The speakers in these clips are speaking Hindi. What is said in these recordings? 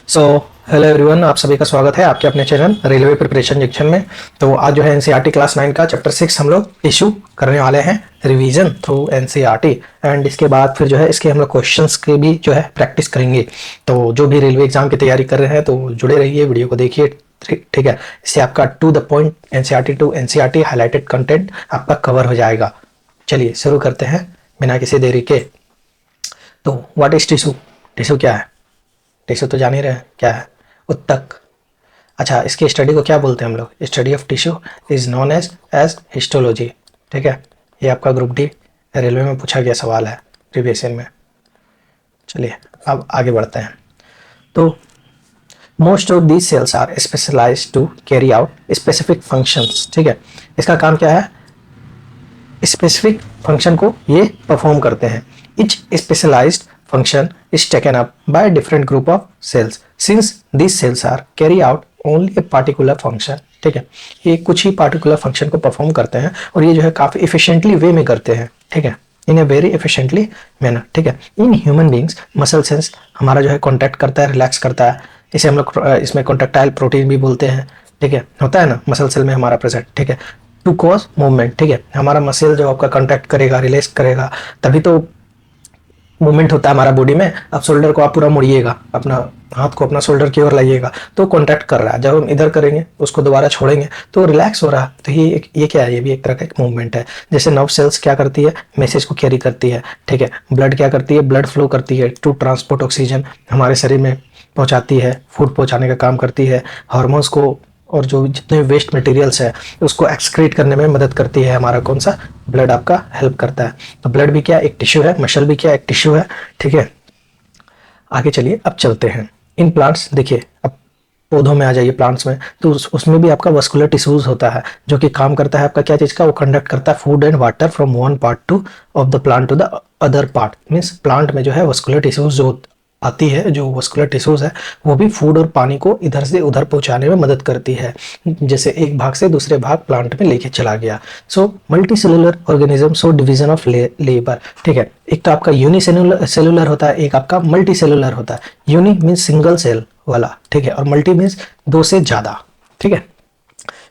सो हेलो एवरीवन, आप सभी का स्वागत है आपके अपने चैनल रेलवे प्रिपरेशन जंक्शन में। तो आज जो है एनसीईआरटी क्लास 9 का चैप्टर 6 हम लोग इशू करने वाले हैं रिवीजन थ्रू एनसीईआरटी। एंड इसके बाद फिर जो है इसके हम लोग क्वेश्चंस के भी जो है प्रैक्टिस करेंगे। तो जो भी रेलवे एग्जाम की तैयारी कर रहे हैं तो जुड़े रहिए, वीडियो को देखिए, ठीक है। इससे आपका to the point NCERT to NCERT highlighted content आपका कवर हो जाएगा। चलिए शुरू करते हैं बिना किसी देरी के। तो व्हाट इज टिश्यू? टिश्यू क्या है? टिश्यू तो जान ही रहे हैं क्या है। उत्तक। अच्छा, इसकी स्टडी को क्या बोलते हैं हम लोग? Study of tissue is known as histology. ठीक है, ये आपका ग्रुप डी रेलवे में पूछा गया सवाल है प्रीवियस ईयर में। चलिए अब आगे बढ़ते हैं। तो most of these cells are specialised to carry out specific functions. ठीक है, इसका काम क्या है? स्पेसिफिक फंक्शन को ये परफॉर्म करते हैं। Each specialised function is taken up by a different group of cells since these cells are carry out only a particular function। ठीक है, ये कुछ ही पार्टिकुलर फंक्शन को परफॉर्म करते हैं और ये जो है काफी इफिशिएंटली वे में करते हैं। ठीक है, इन ए वेरी इफिशिएंटली मैनर। ठीक है, in human beings muscle cells हमारा जो है कॉन्टैक्ट करता है, रिलैक्स करता है। इसे हम लोग इसमें कॉन्ट्रेक्टाइल प्रोटीन भी बोलते हैं। ठीक है, होता है ना मसल सेल में हमारा प्रेजेंट। ठीक है, टू कॉज मूवमेंट। ठीक है, हमारा मसल जो आपका कॉन्टैक्ट करेगा, रिलैक्स करेगा, तभी तो मूवमेंट होता है हमारा बॉडी में। अब शोल्डर को आप पूरा मुड़िएगा, अपना हाथ को अपना शोल्डर की ओर लाइएगा तो कॉन्टैक्ट कर रहा है। जब हम इधर करेंगे उसको दोबारा छोड़ेंगे तो रिलैक्स हो रहा है। तो ये क्या है? ये भी एक तरह का एक मूवमेंट है। जैसे नर्व सेल्स क्या करती है? मैसेज को कैरी करती है। ठीक है, ब्लड क्या करती है? ब्लड फ्लो करती है टू ट्रांसपोर्ट ऑक्सीजन हमारे शरीर में पहुंचाती है, फूड पहुंचाने का काम करती है। हार्मोन्स को और जो जितने वेस्ट मटेरियल्स है उसको एक्सक्रीट करने में मदद करती है। हमारा कौन सा? ब्लड आपका हेल्प करता है। तो ब्लड भी क्या एक टिश्यू है, मसल भी क्या एक टिश्यू है। ठीक है, आगे चलिए अब चलते हैं इन प्लांट्स। देखिए अब पौधों में आ जाइए, प्लांट्स में। तो उसमें भी आपका वस्कुलर टिश्यूज होता है जो कि काम करता है आपका क्या चीज का? वो कंडक्ट करता है food and water from one part to of the plant to the other part. Means plant में जो है वस्कुलर टिश्यूज जो आती है, जो वस्कुलर टिश्यूज है वो भी फूड और पानी को इधर से उधर पहुंचाने में मदद करती है। जैसे एक भाग से दूसरे भाग प्लांट में लेके चला गया। So multi cellular organism, so division of labour. ठीक है, एक तो आपका यूनी सेलुलर होता है, एक आपका मल्टी सेलुलर होता है। यूनी मीन्स सिंगल सेल वाला, ठीक है, और मल्टी मीन्स दो से ज्यादा। ठीक है,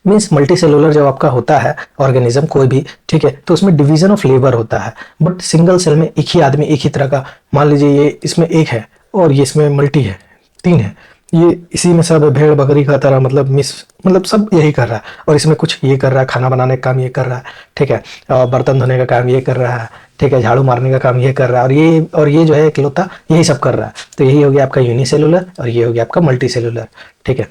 मीन्स मल्टी सेलुलर जब आपका होता है ऑर्गेनिज्म कोई भी, ठीक है, तो उसमें डिवीजन ऑफ लेबर होता है। बट सिंगल सेल में एक ही आदमी एक ही तरह का, मान लीजिए ये इसमें एक है और ये इसमें मल्टी है, तीन है, ये इसी में सब भेड़ बकरी का तरह मतलब सब यही कर रहा है। और इसमें कुछ ये कर रहा है, खाना बनाने का काम ये कर रहा है, ठीक है, और बर्तन धोने का काम ये कर रहा है, ठीक है, झाड़ू मारने का काम ये कर रहा है, और ये जो है इकलौता यही सब कर रहा है। तो यही हो गया आपका यूनिसेलुलर और ये हो गया आपका मल्टी सेलुलर। ठीक है,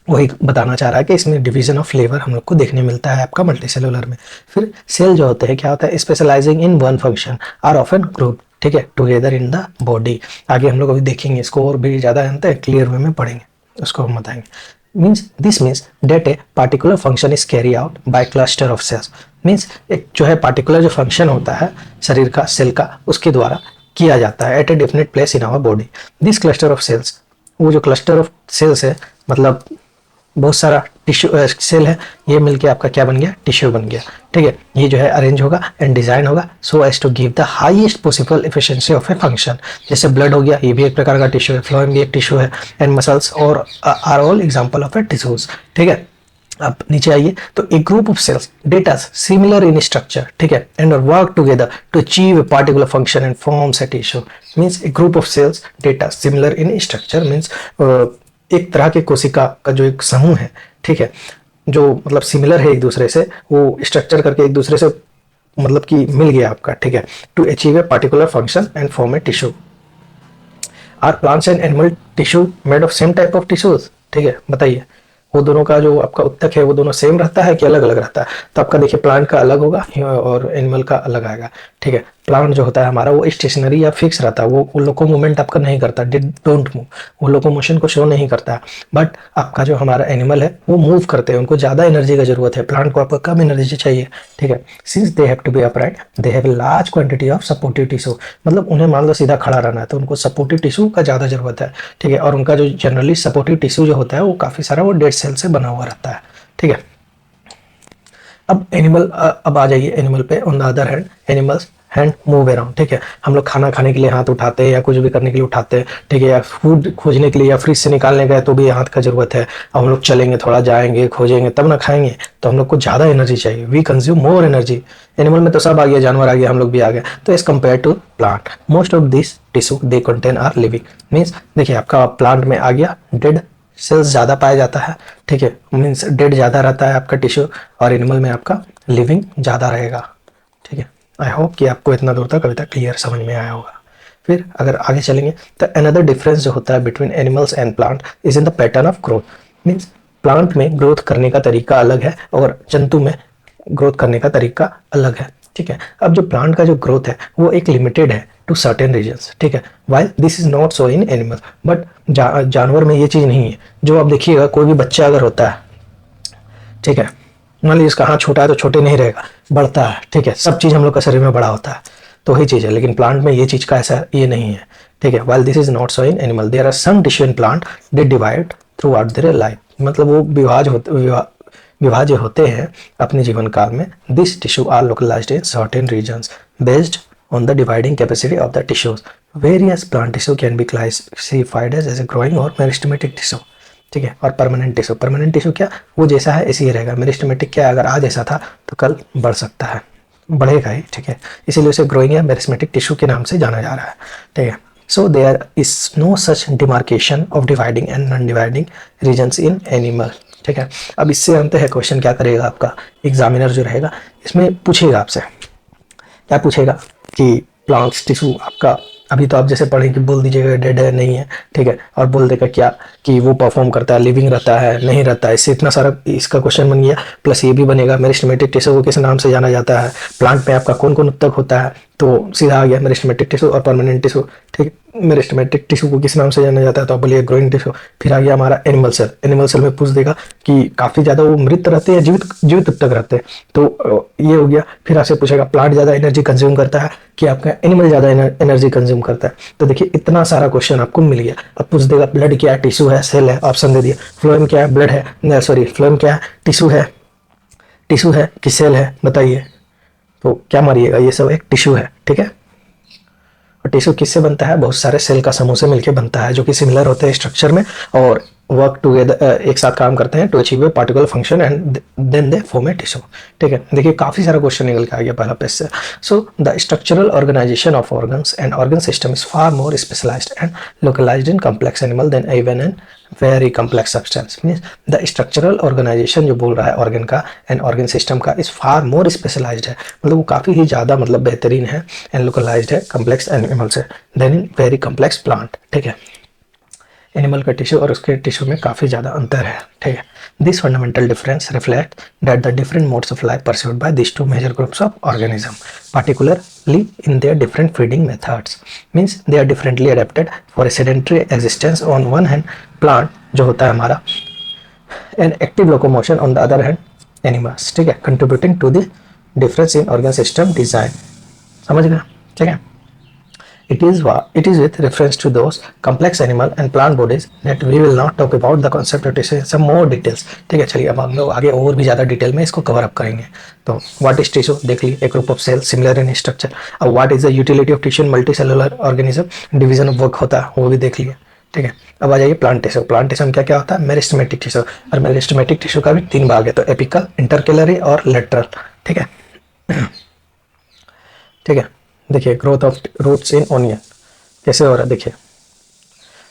वही बताना चाह रहा है कि इसमें डिवीजन ऑफ लेबर हम लोग को देखने मिलता है आपका मल्टी सेलुलर में। फिर सेल जो होते हैं क्या होता है? Specialising in one function are often group, ठीक है, टुगेदर इन द बॉडी। आगे हम लोग अभी देखेंगे इसको और भी ज्यादा जानते हैं, क्लियर वे में पढ़ेंगे, उसको हम बताएंगे। This means that a particular function is carry out by cluster of cells. Means एक जो है पार्टिकुलर जो फंक्शन होता है शरीर का, सेल का, उसके द्वारा किया जाता है at a definite place in our body. This cluster of cells, वो जो क्लस्टर ऑफ सेल्स है मतलब बहुत सारा टिश्यू सेल है, ये मिलके आपका क्या बन गया? टिश्यू बन गया। ठीक है, ये जो है अरेंज होगा एंड डिजाइन होगा so as to give the highest possible efficiency of a function. जैसे ब्लड हो गया, ये भी एक प्रकार का टिश्यू है, फ्लोएम भी एक टिश्यू है, एंड मसल्स और are all example of a tissues. ठीक है, अब नीचे आइए तो a group of cells that are similar in structure, ठीक है, and work together to achieve a particular function and forms a tissue. Means a group of cells that are similar in structure means एक तरह के कोशिका का जो एक समूह है, ठीक है, जो मतलब सिमिलर है एक दूसरे से, वो स्ट्रक्चर करके एक दूसरे से मतलब कि मिल गया आपका। ठीक है, to achieve a particular function and form a tissue. Are plants and animal tissue made of same type of tissues? ठीक है, बताइए वो दोनों का जो आपका उत्तक है वो दोनों सेम रहता है कि अलग अलग रहता है? तो आपका देखिए प्लांट का अलग होगा और एनिमल का अलग आएगा। ठीक है, प्लांट जो होता है हमारा वो स्टेशनरी या फिक्स रहता है, वो लोको मूवमेंट आपका नहीं करता, डोंट मूव, वो लोको मोशन को शो नहीं करता। बट आपका जो हमारा एनिमल है वो मूव करते हैं, उनको ज्यादा एनर्जी का जरूरत है, प्लांट को आपको कम एनर्जी चाहिए। ठीक है, since they have to be upright they have a large quantity of supportive tissue, मतलब उन्हें मान लो सीधा खड़ा रहना है तो उनको सपोर्टिव टिश्यू का ज्यादा जरूरत है। ठीक है, और उनका जो जनरली सपोर्टिव टिश्यू जो होता है वो काफी सारा वो डेड सेल से बना हुआ रहता है। ठीक है, अब एनिमल, अब आ जाइए एनिमल पे। On the other hand animals hand move around, ठीक है। हम लोग खाना खाने के लिए हाथ उठाते हैं या कुछ भी करने के लिए उठाते हैं, ठीक है, या फूड खोजने के लिए या फ्रिज से निकालने गए तो भी हाथ का जरूरत है। अब हम लोग चलेंगे, थोड़ा जाएंगे, खोजेंगे, तब ना खाएंगे, तो हम लोग को ज़्यादा एनर्जी चाहिए। We consume more energy. Animal में तो सब आ गया, जानवर आ गया, हम लोग भी आ गए। तो as compare to plant, most of this tissue they contain are living. Means देखिए, आपका प्लांट में आ गया डेड सेल्स ज़्यादा पाया जाता है, ठीक है, मीन्स डेड ज़्यादा रहता है आपका टिश्यू, और एनिमल में आपका लिविंग ज़्यादा रहेगा, ठीक है। आई होप कि आपको इतना दूर तक अभी तक क्लियर समझ में आया होगा। फिर अगर आगे चलेंगे तो अनदर डिफरेंस जो होता है between animals and plant is in the pattern of growth. Means plant में ग्रोथ करने का तरीका अलग है और जंतु में ग्रोथ करने का तरीका अलग है, ठीक है। अब जो प्लांट का जो ग्रोथ है वो एक लिमिटेड है टू सर्टेन रीजन्स, ठीक है, while this is not so in animal. But जानवर में ये चीज़ नहीं है। जो आप देखिएगा, कोई भी बच्चा अगर होता है, ठीक है, मान लीजिए इसका हाथ छोटा है तो छोटे नहीं रहेगा, बढ़ता है, ठीक है, सब चीज़ हम लोग का शरीर में बड़ा होता है, तो वही चीज़ है। लेकिन प्लांट में ये चीज़ का ऐसा ये नहीं है, ठीक है। While this is not so in animal, there are some tissue in plant they divide throughout their life. मतलब वो विभाज्य होते हैं अपने जीवन काल में। This tissue are localised in certain regions based on the dividing capacity of the tissues. Various plant tissue can be classified as a growing or meristematic tissue, ठीक है। और परमानेंट टिश्यू, परमानेंट टिश्यू क्या, वो जैसा है ऐसे ही रहेगा। मेरिस्टेमेटिक क्या, अगर आज ऐसा था तो कल बढ़ सकता है, बढ़ेगा ही, ठीक है, इसीलिए उसे ग्रोइंग या मेरिस्टेमेटिक टिश्यू के नाम से जाना जा रहा है, ठीक है। So there is no such demarcation of dividing and non dividing regions in animal, ठीक है। अब इससे अंत है क्वेश्चन क्या करेगा आपका एग्जामिनर जो रहेगा, इसमें पूछेगा आपसे, क्या पूछेगा कि प्लांट्स टिश्यू आपका, अभी तो आप जैसे पढ़ें कि बोल दीजिएगा डेड है, नहीं है, ठीक है, और बोल देगा क्या कि वो परफॉर्म करता है, लिविंग रहता है, नहीं रहता है। इससे इतना सारा इसका क्वेश्चन बन गया। प्लस ये भी बनेगा मेरिस्टेमेटिक टिश्यू को किस नाम से जाना जाता है, प्लांट में आपका कौन कौन उत्तक होता है, तो सीधा आ गया मेरिस्टेमेटिक टिश्यू और परमानेंट टिश्यू, ठीक। मेरिस्टेमेटिक टिश्यू को किस नाम से जाना जाता है, तो आप बोलिए ग्रोइंग टिश्यू। फिर आ गया हमारा एनिमल सेल। एनिमल सेल में पूछ देगा कि काफ़ी ज़्यादा वो मृत रहते हैं, जीवित उत्तक रहते हैं, तो ये हो गया। फिर आपसे पूछेगा प्लांट ज़्यादा एनर्जी कंज्यूम करता है कि आपका एनिमल ज़्यादा एनर्जी कंज्यूम करता है। तो देखिए इतना सारा क्वेश्चन आपको मिल गया। अब पूछ देगा ब्लड क्या है, टिश्यू है, सेल है, ऑप्शन दे दिया। फ्लोएम क्या है, ब्लड है, सॉरी फ्लोएम क्या है, टिश्यू है कि सेल है, बताइए। तो क्या मारिएगा, ये सब एक टिश्यू है, ठीक है। और टिश्यू किससे बनता है, बहुत सारे सेल का समूह से मिलकर बनता है, जो कि सिमिलर होते हैं स्ट्रक्चर में और वर्क टुगेदर, एक साथ काम करते हैं to achieve a particular function and then they form a tissue, ठीक है। देखिए काफ़ी सारा क्वेश्चन निकल के आ गया पहला पेज से। So the structural organisation of organs and organ system is far more specialised and localised in complex animal than even an very complex substance. Means the structural organisation जो बोल रहा है ऑर्गन का एंड ऑर्गन सिस्टम का इज फार मोर स्पेशलाइज्ड है, मतलब वो काफ़ी ही ज़्यादा मतलब बेहतरीन है एंड लोकलाइज्ड है कम्प्लेक्स एनिमल से than in very complex plant, ठीक है। एनिमल का टिश्यू और उसके टिश्यू में काफ़ी ज़्यादा अंतर है, ठीक है। This fundamental difference reflect that the different modes of life pursued by this two major groups of organism particularly in their different feeding methods, means they are differently adapted for a sedentary existence on one hand plant जो होता है हमारा and active locomotion on the other hand animals, ठीक है, contributing to the difference in organ system design, समझ गए, ठीक है। It is with reference to those complex animal and plant bodies that we will not talk about the concept of tissue in some more details, ठीक है। चलिए अब हम लोग आगे और भी ज़्यादा डिटेल में इसको कवर अप करेंगे। तो व्हाट इज टिश्यू देख ली, एक group of cell similar in structure. अब what is the utility of tissue in multicellular organism, division of work होता है, वो भी देख लिए, ठीक है। अब आ जाइए प्लांट टिश्यू। प्लांट टिश्यू में क्या क्या होता है, मेरिस्टेमेटिक टिश्यू, और मेरिस्टेमेटिक टिश्यू का भी 3 भाग है, तो एपिकल, इंटरकेलरी और लेटरल, ठीक है, ठीक है। देखिए growth of roots in onion कैसे हो रहा है, देखिए।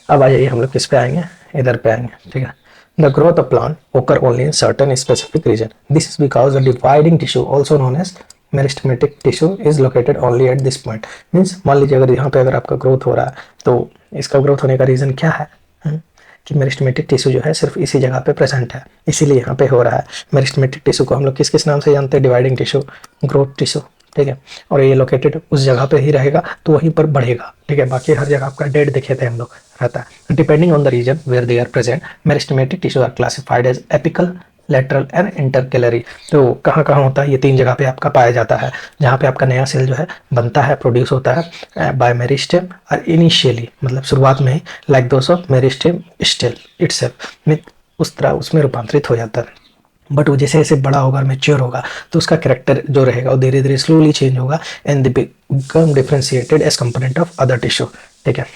अब आ जाइए हम लोग किस पे आएंगे, इधर पे आएंगे, ठीक है। The growth of plant occur only in certain specific region, this is because the dividing tissue also known as meristematic tissue is located only at this point. Means मान लीजिए अगर यहाँ पे अगर आपका ग्रोथ हो रहा है तो इसका ग्रोथ होने का रीज़न क्या है, कि मेरिस्टेमेटिक टिश्यू जो है सिर्फ इसी जगह पे प्रेजेंट है, इसीलिए यहाँ पे हो रहा है। मेरिस्टेमेटिक टिश्यू को हम लोग किस किस नाम से जानते हैं, डिवाइडिंग टिश्यू, ग्रोथ टिश्यू, ठीक है। और ये लोकेटेड उस जगह पे ही रहेगा तो वहीं पर बढ़ेगा, ठीक है। बाकी हर जगह आपका डेड देखे थे हम लोग रहता है। Depending on the region where they are present meristematic tissue are classified as apical, lateral and intercalary. तो कहाँ कहाँ होता है, ये 3 जगह पे आपका पाया जाता है, जहाँ पे आपका नया सेल जो है बनता है, प्रोड्यूस होता है बाय मेरिस्टेम और इनिशियली मतलब शुरुआत में ही like those of meristem cell itself में उस तरह उसमें रूपांतरित हो जाता है। बट वो जैसे जैसे बड़ा होगा और मेच्योर होगा तो उसका कैरेक्टर जो रहेगा वो धीरे धीरे स्लोली चेंज होगा and they become differentiated as component of other tissue. ठीक है,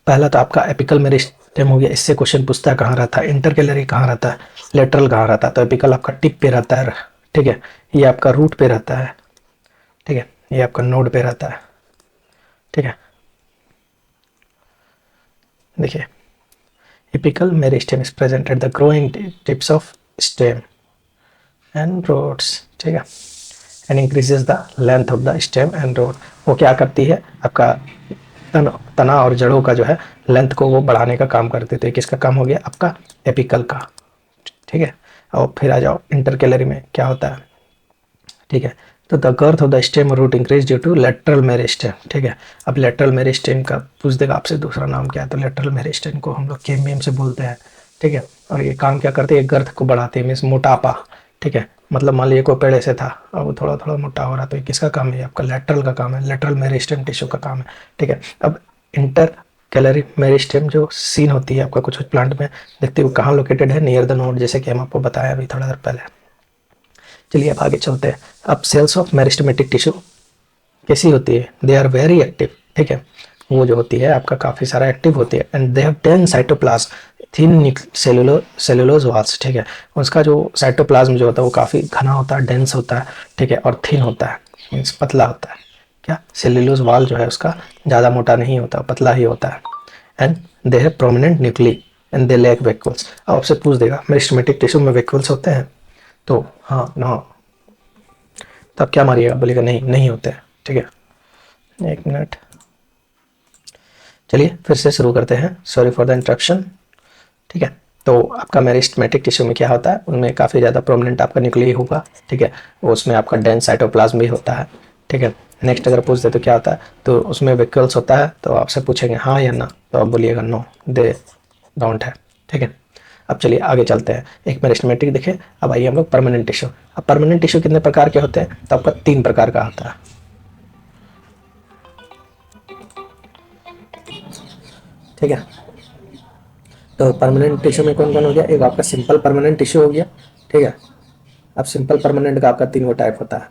पहला तो आपका एपिकल मेरिस्टेम हो गया। इससे क्वेश्चन पूछता है कहाँ रहता है, इंटरकैलरी कहाँ रहता है, लेटरल कहाँ रहता है। तो एपिकल आपका टिप पे रहता है। ठीक है, ये आपका रूट पे रहता है। ठीक है, ये आपका नोड पे रहता है। ठीक है, देखिए apical meristem is present at the growing tips of stem and roots. ठीक है, and increases the length of the stem and root. वो क्या करती है, आपका तना और जड़ों का जो है लेंथ को वो बढ़ाने का काम करते थे। किसका काम हो गया, आपका एपिकल का। ठीक है, और फिर आ जाओ इंटरकैलरी में क्या होता है। ठीक है, तो the girth of the stem root increase due to lateral meristem. ठीक है, अब लेटरल मेरिस्टेम का पूछ देगा आपसे दूसरा नाम क्या है, तो लेटरल मेरिस्टेम को हम लोग केमियम से बोलते हैं। ठीक है, और ये काम क्या करते हैं, गर्थ को बढ़ाते हैं, मीन्स मोटापा। ठीक है, मतलब मान लीजिए कोई पेड़ से था और वो थोड़ा थोड़ा मोटा हो रहा, तो ये किसका काम है, आपका लेटरल का काम है, लेटरल मेरिस्टेम टिश्यू का काम है। ठीक है, अब इंटर कैलरी मेरिस्टेम जो सीन होती है आपका कुछ कुछ प्लांट में, देखते हो कहाँ लोकेटेड है, नियर द नोड, जैसे कि हम आपको बताया अभी थोड़ा देर पहले। चलिए अब आगे चलते हैं। अब सेल्स ऑफ मेरिस्टेमेटिक टिश्यू कैसी होती है, दे आर वेरी एक्टिव। ठीक है, वो जो होती है आपका काफ़ी सारा एक्टिव होती है and they have 10 cytoplasm thin cellulose walls. ठीक है, उसका जो साइटोप्लाज्म जो होता है वो काफ़ी घना होता है, डेंस होता है। ठीक है, और थिन होता है, मीन्स पतला होता है। क्या, सेलुलोज वाल जो है उसका ज़्यादा मोटा नहीं होता, पतला ही होता है। And they have prominent nuclei and they lack vacuoles. अब आपसे पूछ देगा मेरिस्टेमेटिक टिश्यू में वैक्यूल्स होते हैं, तो हाँ ना, तब क्या मारिएगा, बोलेगा नहीं, नहीं होते हैं। ठीक है, एक मिनट, चलिए फिर से शुरू करते हैं, सॉरी फॉर द इंटरप्शन। ठीक है, तो आपका मेरिस्टेमेटिक टिश्यू में क्या होता है, उनमें काफ़ी ज़्यादा प्रोमिनेंट आपका न्यूक्लियस होगा। ठीक है, उसमें आपका डेंस साइटोप्लाज्म भी होता है। ठीक है, नेक्स्ट अगर पूछ दे तो क्या होता है, तो उसमें वैक्यूल्स होता है। तो आपसे पूछेंगे हाँ या ना, तो आप बोलिएगा नो, दे डोंट है। ठीक है, अब चलिए आगे चलते हैं। एक मेरिस्टेमेटिक देखे, अब आइए हम लोग परमानेंट टिश्यू। अब परमानेंट टिश्यू कितने प्रकार के होते हैं, तो आपका 3 प्रकार का होता है। ठीक है, तो परमानेंट टिश्यू में कौन कौन हो गया, एक आपका सिंपल परमानेंट टिश्यू हो गया। ठीक है, अब सिंपल परमानेंट का आपका 3 टाइप होता है,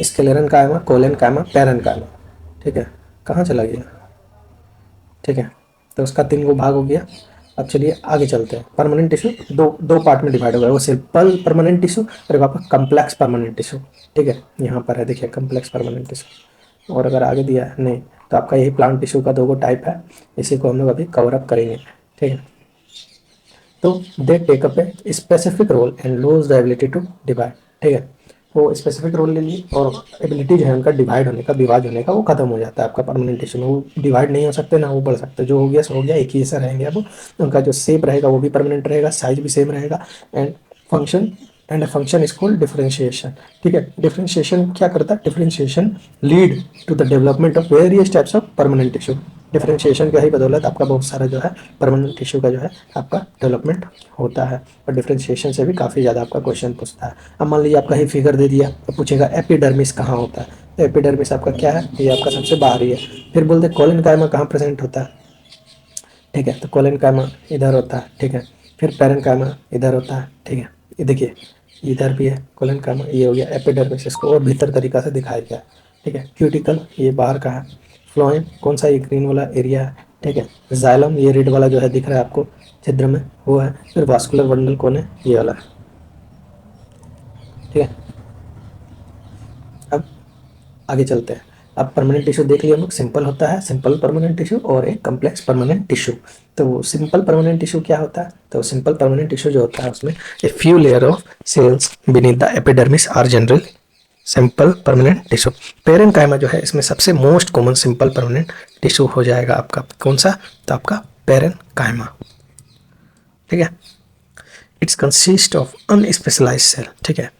स्क्लेरन कायमा, कोलन कायमा, पैरन कायमा। ठीक है, कहाँ चला गया। ठीक है, तो उसका 3 भाग हो गया। अब चलिए आगे चलते हैं। परमानेंट टिश्यू दो दो पार्ट में डिवाइड हो गया, वो सिंपल परमानेंट टिश्यू और एक आपका कम्प्लेक्स परमानेंट टिश्यू। ठीक है, यहाँ पर है देखिए कम्प्लेक्स परमानेंट टिश्यू, और अगर आगे दिया है नहीं, तो आपका यही प्लांट टिश्यू का 2 टाइप है, इसी को हम लोग अभी कवर अप करेंगे। ठीक है, तो they take up a specific role and lose the ability to divide. ठीक है, वो स्पेसिफिक रोल ले लिए और एबिलिटी जो है उनका डिवाइड होने का, विभाज होने का, वो खत्म हो जाता है आपका परमानेंट टिश्यू में। वो डिवाइड नहीं हो सकते ना वो बढ़ सकते, जो हो गया सो हो गया, एक ही ऐसा रहेंगे। अब उनका जो शेप रहेगा वो भी परमानेंट रहेगा, साइज भी सेम रहेगा and function function is called differentiation. ठीक है, डिफरेंशिएशन क्या करता है, differentiation lead to the development of various types of permanent tissue. Differentiation का ही बदौलत आपका बहुत सारा जो है परमानेंट टिश्यू का जो है आपका डेवलपमेंट होता है, और डिफरेंशिएशन से भी काफ़ी ज़्यादा आपका क्वेश्चन पूछता है। अब मान लीजिए आपका ही फिगर दे दिया, तो पूछेगा एपिडर्मिस कहाँ होता है, तो एपिडर्मिस आपका क्या है, ये आपका सबसे बाहरी है। फिर बोलते कोलन कायमा कहाँ प्रेजेंट होता है। ठीक है, तो कोलन कायमा इधर होता है। ठीक है, फिर पैरन कायमा इधर होता है। ठीक है, ये देखिए इधर भी है कोलन कायमा, ये हो गया एपिडर्मिस, इसको और बेहतर तरीका से दिखाया गया। ठीक है, क्यूटिकल ये बाहर का है, फ्लोएम कौन सा, ये ग्रीन वाला एरिया है। ठीक है, जाइलम ये रेड वाला जो है दिख रहा है आपको छिद्र में, वो है। फिर वास्कुलर बंडल कौन है, ये वाला है। ठीक है, अब आगे चलते हैं। अब परमानेंट टिश्यू देख लिया हम लोग, सिंपल होता है सिंपल परमानेंट टिश्यू और एक कम्प्लेक्स परमानेंट टिश्यू। तो सिंपल परमानेंट टिश्यू क्या होता है, तो सिंपल परमानेंट टिश्यू जो होता है उसमें a few layer of cells beneath the epidermis are general simple permanent tissue. Parenchyma जो है इसमें सबसे most common simple permanent tissue हो जाएगा आपका, कौन सा, तो आपका पेरेन्काइमा। ठीक है, it's consist of unspecialized cell. ठीक है,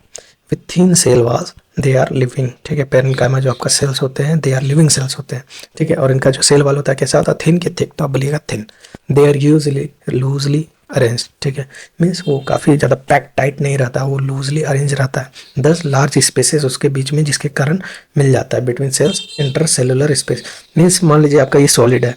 with thin cell walls, they are living. ठीक है, पेरेन्काइमा जो आपका सेल्स होते हैं, दे आर लिविंग सेल्स होते हैं। ठीक है, और इनका जो सेल वाल होता है कैसा होता है, थिन के थिक, तो आप बोलिएगा thin. They are usually loosely arrange. ठीक है, मीन्स वो काफ़ी ज़्यादा पैक टाइट नहीं रहता, वो लूजली अरेंज रहता है। 10 लार्ज स्पेसेस उसके बीच में, जिसके कारण मिल जाता है between cells intercellular space. Means मान लीजिए आपका ये सॉलिड है,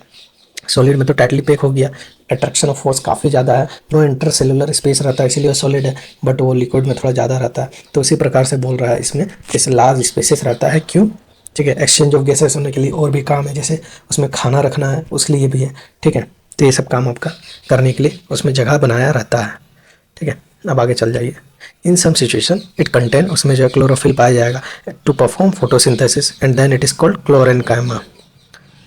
सॉलिड में तो टाइटली पैक हो गया, अट्रैक्शन ऑफ फोर्स काफ़ी ज़्यादा है, नो इंटरसेलुलर स्पेस रहता है इसीलिए सॉलिड है, बट वो लिक्विड में थोड़ा ज़्यादा रहता है। तो इसी प्रकार से बोल रहा है इसमें जैसे लार्ज स्पेसेस रहता है, क्यों? ठीक है, एक्सचेंज ऑफ गैसेस होने के लिए और भी काम है, जैसे उसमें खाना रखना है उसके लिए भी है। ठीक है, तो ये सब काम आपका करने के लिए उसमें जगह बनाया रहता है। ठीक है, अब आगे चल जाइए। In some situation it contain, उसमें जो है क्लोरोफिल पाया जाएगा to perform photosynthesis and then it is called chlorenchyma.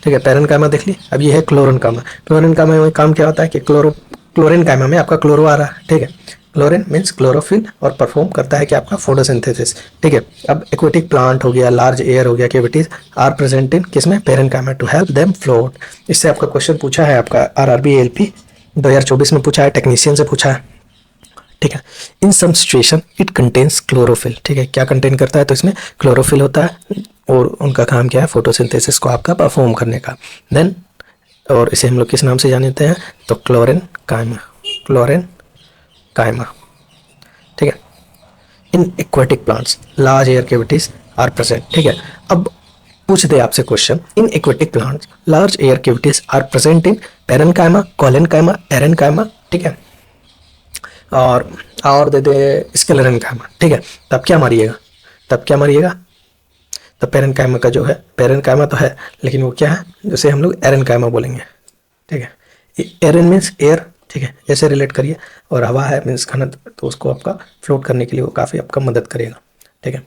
ठीक है, पैरेनकाइमा देख ली, अब ये है क्लोरेनकाइमा। क्लोरेनकाइमा में काम क्या होता है कि क्लोरेनकाइमा में आपका क्लोरो आ रहा है। ठीक है, क्लोरीन मीन्स क्लोरोफिल और परफॉर्म करता है कि आपका फोटोसिंथेसिस। ठीक है, अब एक्वेटिक प्लांट हो गया, लार्ज एयर हो गया, कैविटीज आर प्रेजेंट इन किसमें? Parenchyma to help them float. इससे आपका क्वेश्चन पूछा है आपका आरआरबी एलपी 2024 में पूछा है, टेक्नीशियन से पूछा है। ठीक है, in some situation it contains chlorophyll. ठीक है, क्या कंटेन करता है? तो इसमें क्लोरोफिल होता है और उनका काम क्या है? फोटोसिंथेसिस को आपका परफॉर्म करने का। देन और इसे हम लोग किस नाम से जानते हैं? तो क्लोरेनकाइमा, क्लोरेनकाइमा। ठीक है, in aquatic plants large air cavities are present. ठीक है, अब पूछ दे आपसे question, in aquatic plants large air cavities are present in parenchyma, collenchyma, aerenchyma. ठीक है, और दे दे स्क्लेरेनकाइमा। ठीक है, तब क्या मारिएगा? तो पैरेनकाइमा का जो है, पैरेनकाइमा तो है लेकिन वो क्या है, जैसे हम लोग एरेनकाइमा बोलेंगे। ठीक है, एरेन मीन्स एयर। ठीक है, ऐसे रिलेट करिए, और हवा है मीन्स घनत्व, तो उसको आपका फ्लोट करने के लिए वो काफ़ी आपका मदद करेगा। ठीक है,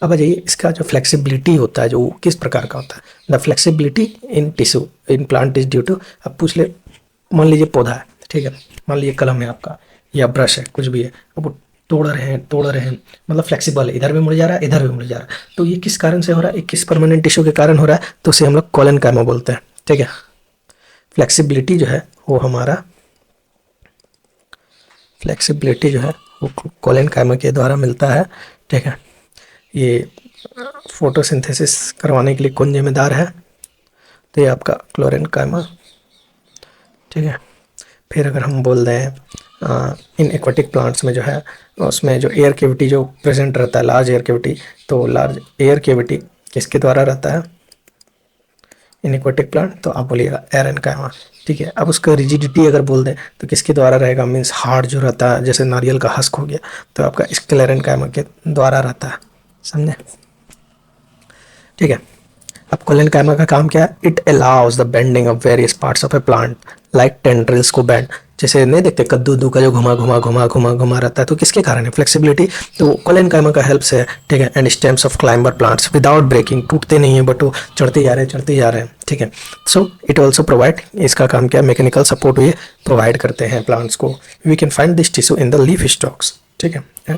अब आ जाइए, इसका जो फ्लेक्सिबिलिटी होता है जो किस प्रकार का होता है? The flexibility in tissue in plant is due to, अब पूछ ले, मान लीजिए पौधा है। ठीक है, मान लीजिए कलम है आपका या ब्रश है, कुछ भी है, अब वो तोड़ रहे हैं, मतलब फ्लेक्सिबल है, इधर भी मुड़ जा रहा है, इधर भी मुड़ जा रहा है, तो ये किस कारण से हो रहा है? किस परमानेंट टिश्यू के कारण हो रहा है? तो उसे हम लोग कोलेनकाइमा बोलते हैं। ठीक है, फ्लेक्सिबिलिटी जो है वो हमारा, फ्लेक्सिबिलिटी जो है वो कोलेनकाइमा के द्वारा मिलता है। ठीक है, ये फोटोसिंथेसिस करवाने के लिए कौन जिम्मेदार है? तो ये आपका क्लोरेनकाइमा। ठीक है, फिर अगर हम बोल दें इन एक्वेटिक प्लांट्स में जो है उसमें जो एयर कैविटी जो प्रेजेंट रहता है, लार्ज एयर कैविटी, तो लार्ज एयर कैविटी किसके द्वारा रहता है इन एक्वेटिक प्लांट? तो आप बोलिएगा एरेनकाइमा। ठीक है, अब उसका रिजिडिटी अगर बोल दें तो किसके द्वारा रहेगा? मीन्स हार्ड जो रहता है, जैसे नारियल का हस्क हो गया, तो आपका स्क्लेरेनकाइमा के द्वारा रहता है। समझे? ठीक है, अब कोलेनकाइमा का काम क्या है? It allows the bending of various parts of A plant like tendrils को बेंड, जैसे नहीं देखते कद्दू का जो घुमा रहता है, तो किसके कारण है? फ्लेक्सिबिलिटी, तो कोलेनकाइमा का हेल्प से है। ठीक है, and stems of climber plants without breaking, टूटते नहीं है बट वो चढ़ते जा रहे हैं। ठीक है, सो इट ऑल्सो प्रोवाइड, इसका काम क्या? मैकेनिकल सपोर्ट ये प्रोवाइड करते हैं प्लांट्स को। We can find this tissue in the leaf stalks. ठीक है,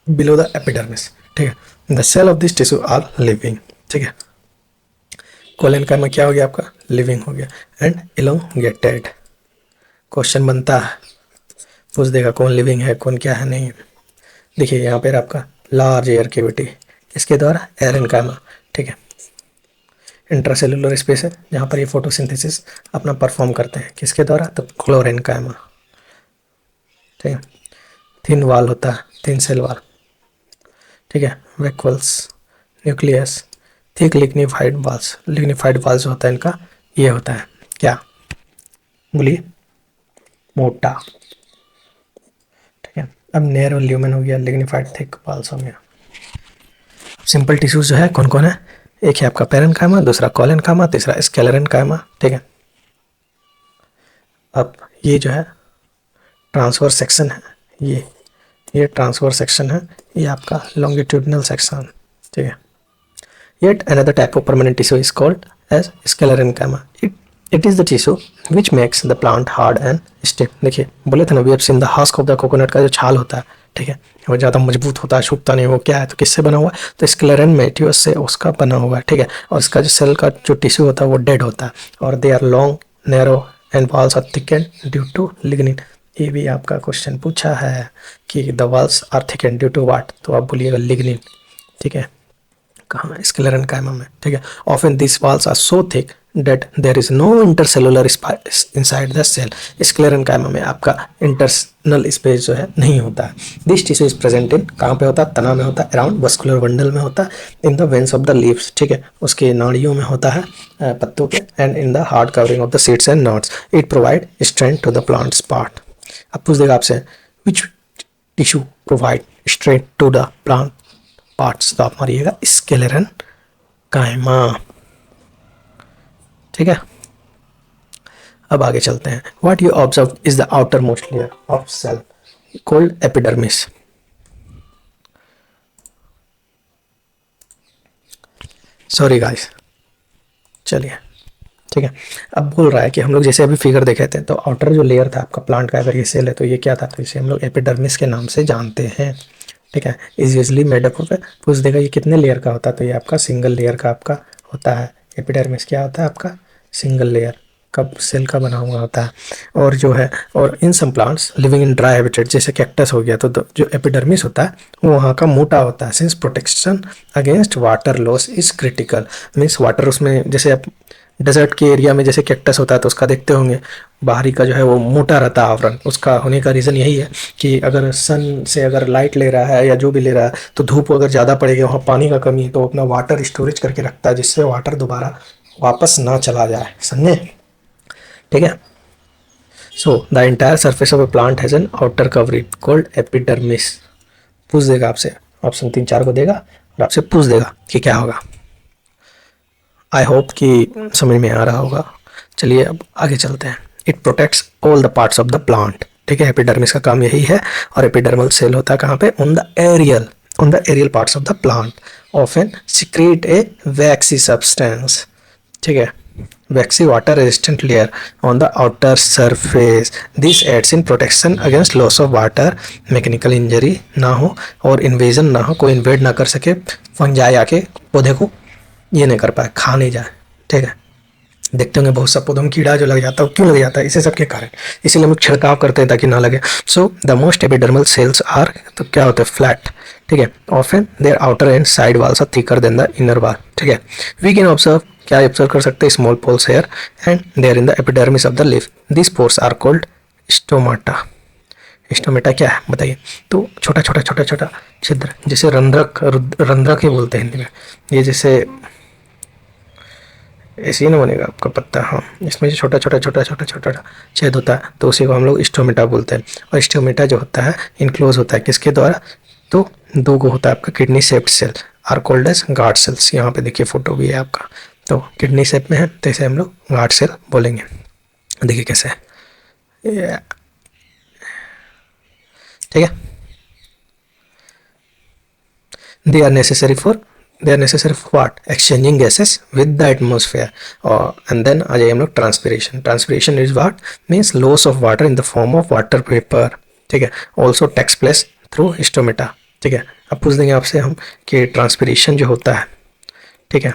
बिलो द एपिडर्मिस। ठीक है, the cell of this tissue are living. ठीक है, कोलेनकाइमा क्या हो गया आपका? लिविंग हो गया एंड एलोंगेटेड। क्वेश्चन बनता है, पूछ देगा कौन लिविंग है कौन क्या है नहीं। देखिए यहाँ पर आपका लार्ज एयर कैविटी किसके द्वारा? एरेनकाइमा। ठीक है, इंट्रासेलुलर स्पेस है जहाँ पर ये फोटोसिंथेसिस अपना परफॉर्म करते हैं, किसके द्वारा? तो क्लोरेनकाइमा। ठीक है, थिन वाल होता है, थिन सेल वाल। ठीक है, vacuoles, nucleus, thick lignified walls. Lignified walls होता है इनका, ये होता है क्या? बोलिए, मोटा। ठीक है, अब नैरो ल्यूमेन हो गया, लिग्निफाइड थिक वाल्स हो गया। सिंपल टिश्यूज जो है कौन कौन है? एक है आपका पैरेनकाइमा, दूसरा कोलेनकाइमा, तीसरा स्क्लेरेनकाइमा। ठीक है, अब ये जो है ट्रांसवर्स सेक्शन है, ये ट्रांसवर्स सेक्शन है, ये आपका लॉन्गिट्यूडिनल सेक्शन। ठीक है, yet another type of permanent tissue is called as sclerenchyma. It is the tissue which makes the plant hard and stiff. देखिए बोले थे ना, we have seen the husk of the coconut का जो छाल होता है, ठीक है, वो ज़्यादा मजबूत होता है, छूटता नहीं, वो क्या है? तो किससे बना हुआ है? तो स्क्लेरन मेटियोस से उसका बना हुआ है। ठीक है, और इसका जो सेल का जो टिश्यू होता है वो डेड होता है, और they are long, narrow and walls are thicken due to lignin. ये भी आपका क्वेश्चन पूछा है कि the walls are thicken due to what? तो आप बोलिएगा लिग्निन। ठीक है, कहाँ, स्क्लेरन कायमा में, ठीक है। Often this walls are so thick that there is no intercellular space inside the cell. Sclerenchyma में आपका इंटरनल स्पेस जो है नहीं होता है। This tissue is present in, कहाँ पे होता है, तना में होता है, अराउंड वस्कुलर बंडल में होता है, in the veins of the leaves, ठीक है, उसके नाड़ियों में होता है, पत्तों के, and in the hard covering of the seeds and nuts. It provide strength to the plants part. अब पूछ देगा आपसे which tissue provide strength to the plant parts, तो आप मारिएगा स्क्लेरन कायमा, ठीक है। अब आगे चलते हैं। What you observe is the outermost layer of cell called epidermis. Sorry guys, चलिए, ठीक है। अब बोल रहा है कि हम लोग जैसे अभी फिगर देखे थे, तो आउटर जो लेयर था आपका प्लांट का, अगर ये सेल है तो ये क्या था, तो इसे हम लोग एपिडर्मिस के नाम से जानते हैं, ठीक है। Is usually made up of, पूछ देगा ये कितने लेयर का होता है, तो ये आपका सिंगल लेयर का आपका होता है। एपिडर्मिस क्या होता है आपका, सिंगल लेयर का सेल का बना हुआ होता है। और जो है, और in some plants living in dry habitat, जैसे कैक्टस हो गया, तो जो एपिडर्मिस होता है वो वहाँ का मोटा होता है। Since protection against water loss is critical, means water उसमें, जैसे आप डेजर्ट के एरिया में जैसे कैक्टस होता है तो उसका देखते होंगे बाहरी का जो है वो मोटा रहता है आवरण। उसका होने का रीज़न यही है कि अगर सन से अगर लाइट ले रहा है या जो भी ले रहा है, तो धूप अगर ज़्यादा पड़ेगी, वहाँ पानी का कमी है, तो अपना वाटर स्टोरेज करके रखता है, जिससे वाटर दोबारा वापस ना चला जाए, समझे, ठीक है। So the entire surface of A plant has an outer covering called epidermis. पूछ देगा आपसे, ऑप्शन 3 4 को देगा और आपसे पूछ देगा कि क्या होगा। आई होप कि समझ में आ रहा होगा। चलिए अब आगे चलते हैं। It protects all the parts of the plant, ठीक है। एपिडर्मिस का काम यही है। और एपिडर्मल सेल होता है कहाँ पे, on the aerial parts of the plant, often secrete a waxy substance, ठीक है, waxy water resistant layer on the outer surface. This aids in protection against loss of water, mechanical injury ना हो और इन्वेजन ना हो, कोई इन्वेड ना कर सके, फंजाई आके पौधे को ये नहीं कर पाए, खा नहीं जाए, ठीक है। देखते होंगे बहुत सा पौधों में कीड़ा जो लग जाता है, क्यों लग जाता है, इसे सबके कारण, इसीलिए हम लोग छिड़काव करते हैं ताकि ना लगे। So the most epidermal cells are, तो क्या होते हैं, फ्लैट, ठीक है। Often their outer and side walls are thicker than the inner wall, ठीक है। वी कैन ऑब्जर्व, क्या ऑब्जर्व कर सकते हैं, small pores here and there in the epidermis of the leaf. This pores are called stomata. Stomata क्या है बताइए, तो छोटा छोटा छोटा छोटा छिद्र, जैसे रंध्रक, रंध्रक ही बोलते हैं हिंदी में, ये जैसे ऐसे ही ना बनेगा आपका पत्ता, हाँ, इसमें जो छोटा छोटा छोटा छोटा छोटा छेद होता है तो उसी को हम लोग स्टोमेटा बोलते हैं। और स्टोमेटा जो होता है इनक्लोज होता है किसके द्वारा, तो दो को होता है आपका kidney shaped cell are called as guard cells. यहाँ पे देखिए फोटो भी है आपका, तो किडनी शेप में है तो इसे हम लोग गार्ड सेल बोलेंगे। देखिए कैसे है, ठीक है। they are necessary for they are necessary for what, exchanging gases with the atmosphere, and then आ जाइए हम लोग transpiration. Transpiration is what, means loss of water in the form of water vapour, ठीक है। Also takes place through stomata, ठीक है। अब पूछ देंगे आपसे हम कि ट्रांसपिरेशन जो होता है, ठीक है,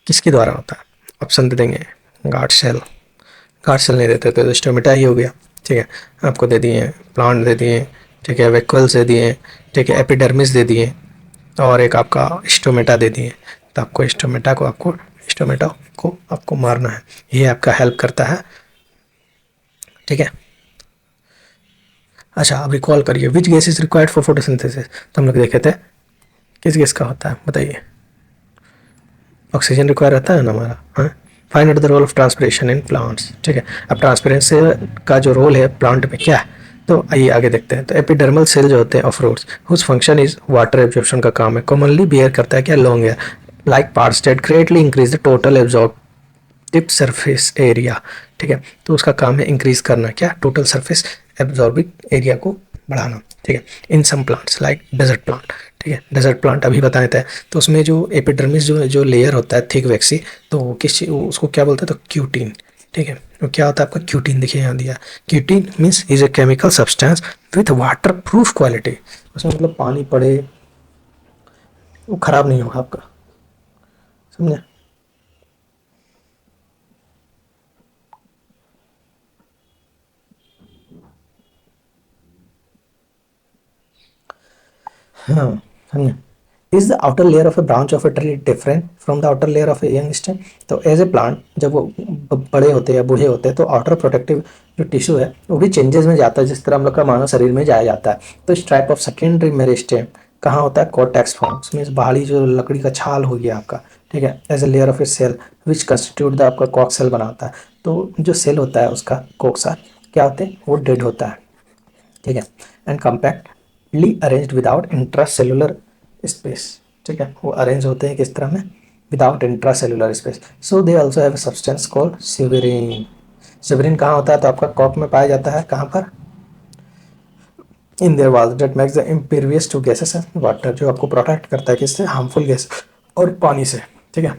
किसके द्वारा होता है, ऑप्शन दे देंगे, गार्ड सेल, गार्ड सेल नहीं देते तो स्टोमेटा ही हो गया, ठीक है। आपको दे दिए प्लांट दे दिए, ठीक है, वेक्यूल्स दे दिए, ठीक है, एपिडर्मिस दे दिए, और एक आपका स्टोमेटा दे दिए। तो आपको स्टोमेटा को आपको मारना है, ये आपका हेल्प करता है, ठीक है। अच्छा अब रिकॉल करिए, which gas is required for photosynthesis, तो हम लोग देखे थे किस गैस का होता है बताइए, ऑक्सीजन रिक्वायर रहता है ना हमारा, हाँ। Find out the role of transpiration in plants, ठीक है। अब ट्रांसपेरेंसी का जो रोल है प्लांट में क्या है, तो आइए आगे देखते हैं। तो एपिडर्मल सेल जो होते हैं of roots whose function is water absorption का काम है, कॉमनली बियर करता है क्या, long hair like parts that greatly increase the total absorptive surface area, ठीक है। तो उसका काम है इंक्रीज करना क्या, टोटल सरफेस एब्जॉर्बिंग एरिया को बढ़ाना, ठीक है। In some plants like desert plant, ठीक है, डेजर्ट प्लांट अभी बताए थे, तो उसमें जो एपिडर्मिस जो लेयर होता है थिक वैक्सी, तो उसको क्या बोलते हैं, तो क्यूटीन, ठीक है। तो क्या होता है आपका क्यूटीन, देखिए यहाँ दिया, cutin means is a chemical substance with water proof quality. उसमें मतलब पानी पड़े वो खराब नहीं होगा आपका, समझे। हाँ, समझे। Is the outer layer of A branch of a tree different from the outer layer of a young stem. तो एज ए प्लांट जब वो बड़े होते हैं या बूढ़े होते हैं तो आउटर प्रोटेक्टिव जो टिश्यू है वो भी चेंजेस में जाता है, जिस तरह हम लोग का मानव शरीर में जाया जाता है। तो इस टाइप ऑफ सेकेंडरी मेरिस्टेम कहाँ होता है? कॉर्टेक्स फॉर्म्स मीन्स बाहरी जो लकड़ी का छाल हो गया आपका, ठीक है, as a layer of a cell which constitute the आपका कॉक सेल बनाता है। तो जो सेल होता है उसका कोक्सा क्या होते हैं? वो डेड होता है, ठीक है, and compactly arranged without intracellular space, ठीक है, वो अरेंज होते हैं किस तरह में? Without intracellular space. So they also have substance called suberin. Suberin कहाँ होता है? तो आपका कॉक में पाया जाता है, कहाँ पर? In their walls that makes the impervious to gases and water, जो आपको प्रोटेक्ट करता है किससे? हार्मफुल गैस और पानी से, ठीक है।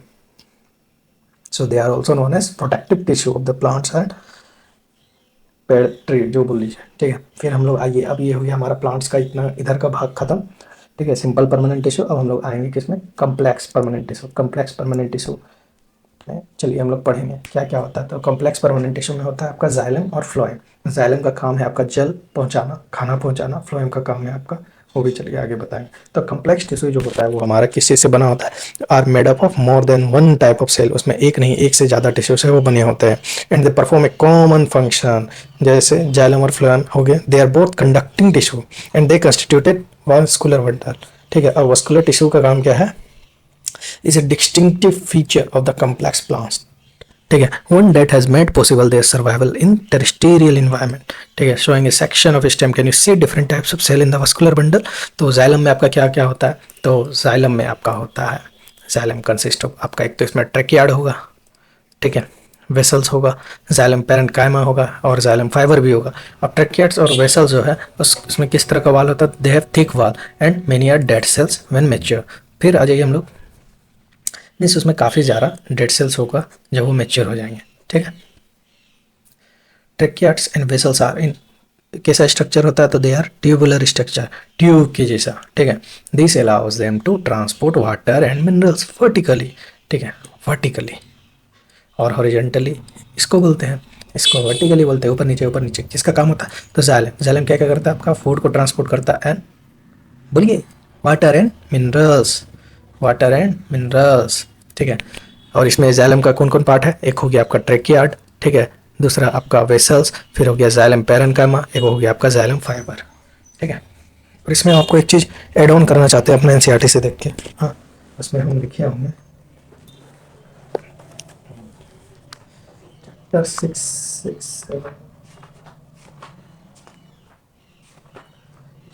So they are also known as protective tissue of the plants and पेड़ ट्री जो बोल लीजिए, ठीक है। फिर हम लोग आइए, अब ये हो गया हमारा प्लांट्स का इतना इधर का भाग खत्म, ठीक है, सिंपल परमानेंट टिश्यू। अब हम लोग आएंगे किसमें? Complex permanent tissue. Complex permanent tissue चलिए हम लोग पढ़ेंगे क्या क्या होता है। तो कॉम्प्लेक्स परमानेंट टिश्यू में होता है आपका जाइलम और फ्लोएम। जाइलम का काम है आपका जल पहुंचाना, खाना पहुंचाना। फ्लोएम का काम है आपका, वो भी चलिए आगे बताएंगे। तो कॉम्प्लेक्स टिश्यू जो होता है वो हमारा किस चीज़ से बना होता है? Are made up of more than one type of cell. उसमें एक नहीं, एक से ज़्यादा टिश्यू से वो बने होते हैं। And they perform a common function. जैसे जाइलम और फ्लोएम हो गए, they are both conducting tissue and they constituted vascular bundle, ठीक है। अब वास्कुलर टिश्यू का काम क्या है? is a distinctive feature of the complex plants, ठीक है, one that has made possible their survival in terrestrial environment, ठीक है, showing a section of stem can you see different types of cell in the vascular bundle। तो जाइलम में आपका क्या क्या होता है? तो जाइलम में आपका होता है, जाइलम कंसिस्ट ऑफ आपका, एक तो इसमें ट्रैकियार्ड होगा, ठीक है, वेसल्स होगा, जाइलम पेरेंकाइमा होगा और जाइलम फाइबर भी होगा। अब ट्रैकियार्ड्स और वेसल्स जो है उसमें किस तरह का वाल होता है? They have thick wall and many are dead cells when mature. फिर आ जाइए हम लोग, मीन्स उसमें काफ़ी ज़्यादा डेड सेल्स होगा जब वो मैच्योर हो जाएंगे, ठीक है। Tracheids and vessels are in कैसा स्ट्रक्चर होता है? तो they are tubular structure, tube के जैसा, ठीक है। This allows them to transport water and minerals vertically, ठीक है, वर्टिकली और हॉरिजेंटली इसको बोलते हैं, इसको वर्टिकली बोलते हैं, ऊपर नीचे किसका काम होता है? तो जाइलम, जाइलम क्या क्या करता है? आपका फूड को ट्रांसपोर्ट करता है एंड बोलिए water and minerals, water and minerals, ठीक है। और इसमें जाइलम का कौन कौन पार्ट है? एक हो गया आपका ट्रेकियार्ड, ठीक है, दूसरा आपका वेसल्स, फिर हो गया जाइलम पेरेन्काइमा, एक हो गया आपका जाइलम फाइबर, ठीक है। और इसमें आपको एक चीज़ एड ऑन करना चाहते हैं अपने एनसीईआरटी से देख के, हाँ, उसमें हम लिखे होंगे चैप्टर 6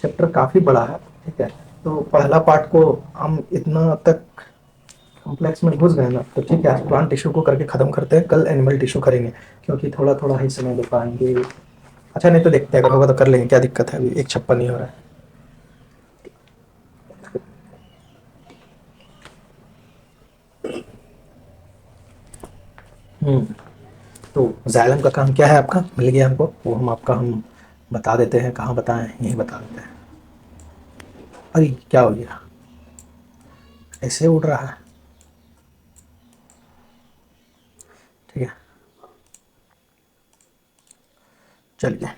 चैप्टर काफ़ी बड़ा है, ठीक है। तो पहला पार्ट को हम इतना तक कॉम्प्लेक्स में घुस गए ना, तो ठीक है, आज प्लांट टिश्यू को करके खत्म करते हैं, कल एनिमल टिश्यू करेंगे क्योंकि थोड़ा थोड़ा ही समय दे पाएंगे। अच्छा नहीं तो देखते हैं, अगर होगा तो कर लेंगे, क्या दिक्कत है, अभी एक छप्पन नहीं हो रहा है। तो जाइलम का काम क्या है आपका? मिल गया हमको, वो हम बता देते हैं, कहाँ बताएं, यही बता देते हैं। अरे क्या हो गया, ऐसे उड़ रहा है, ठीक है, चलिए।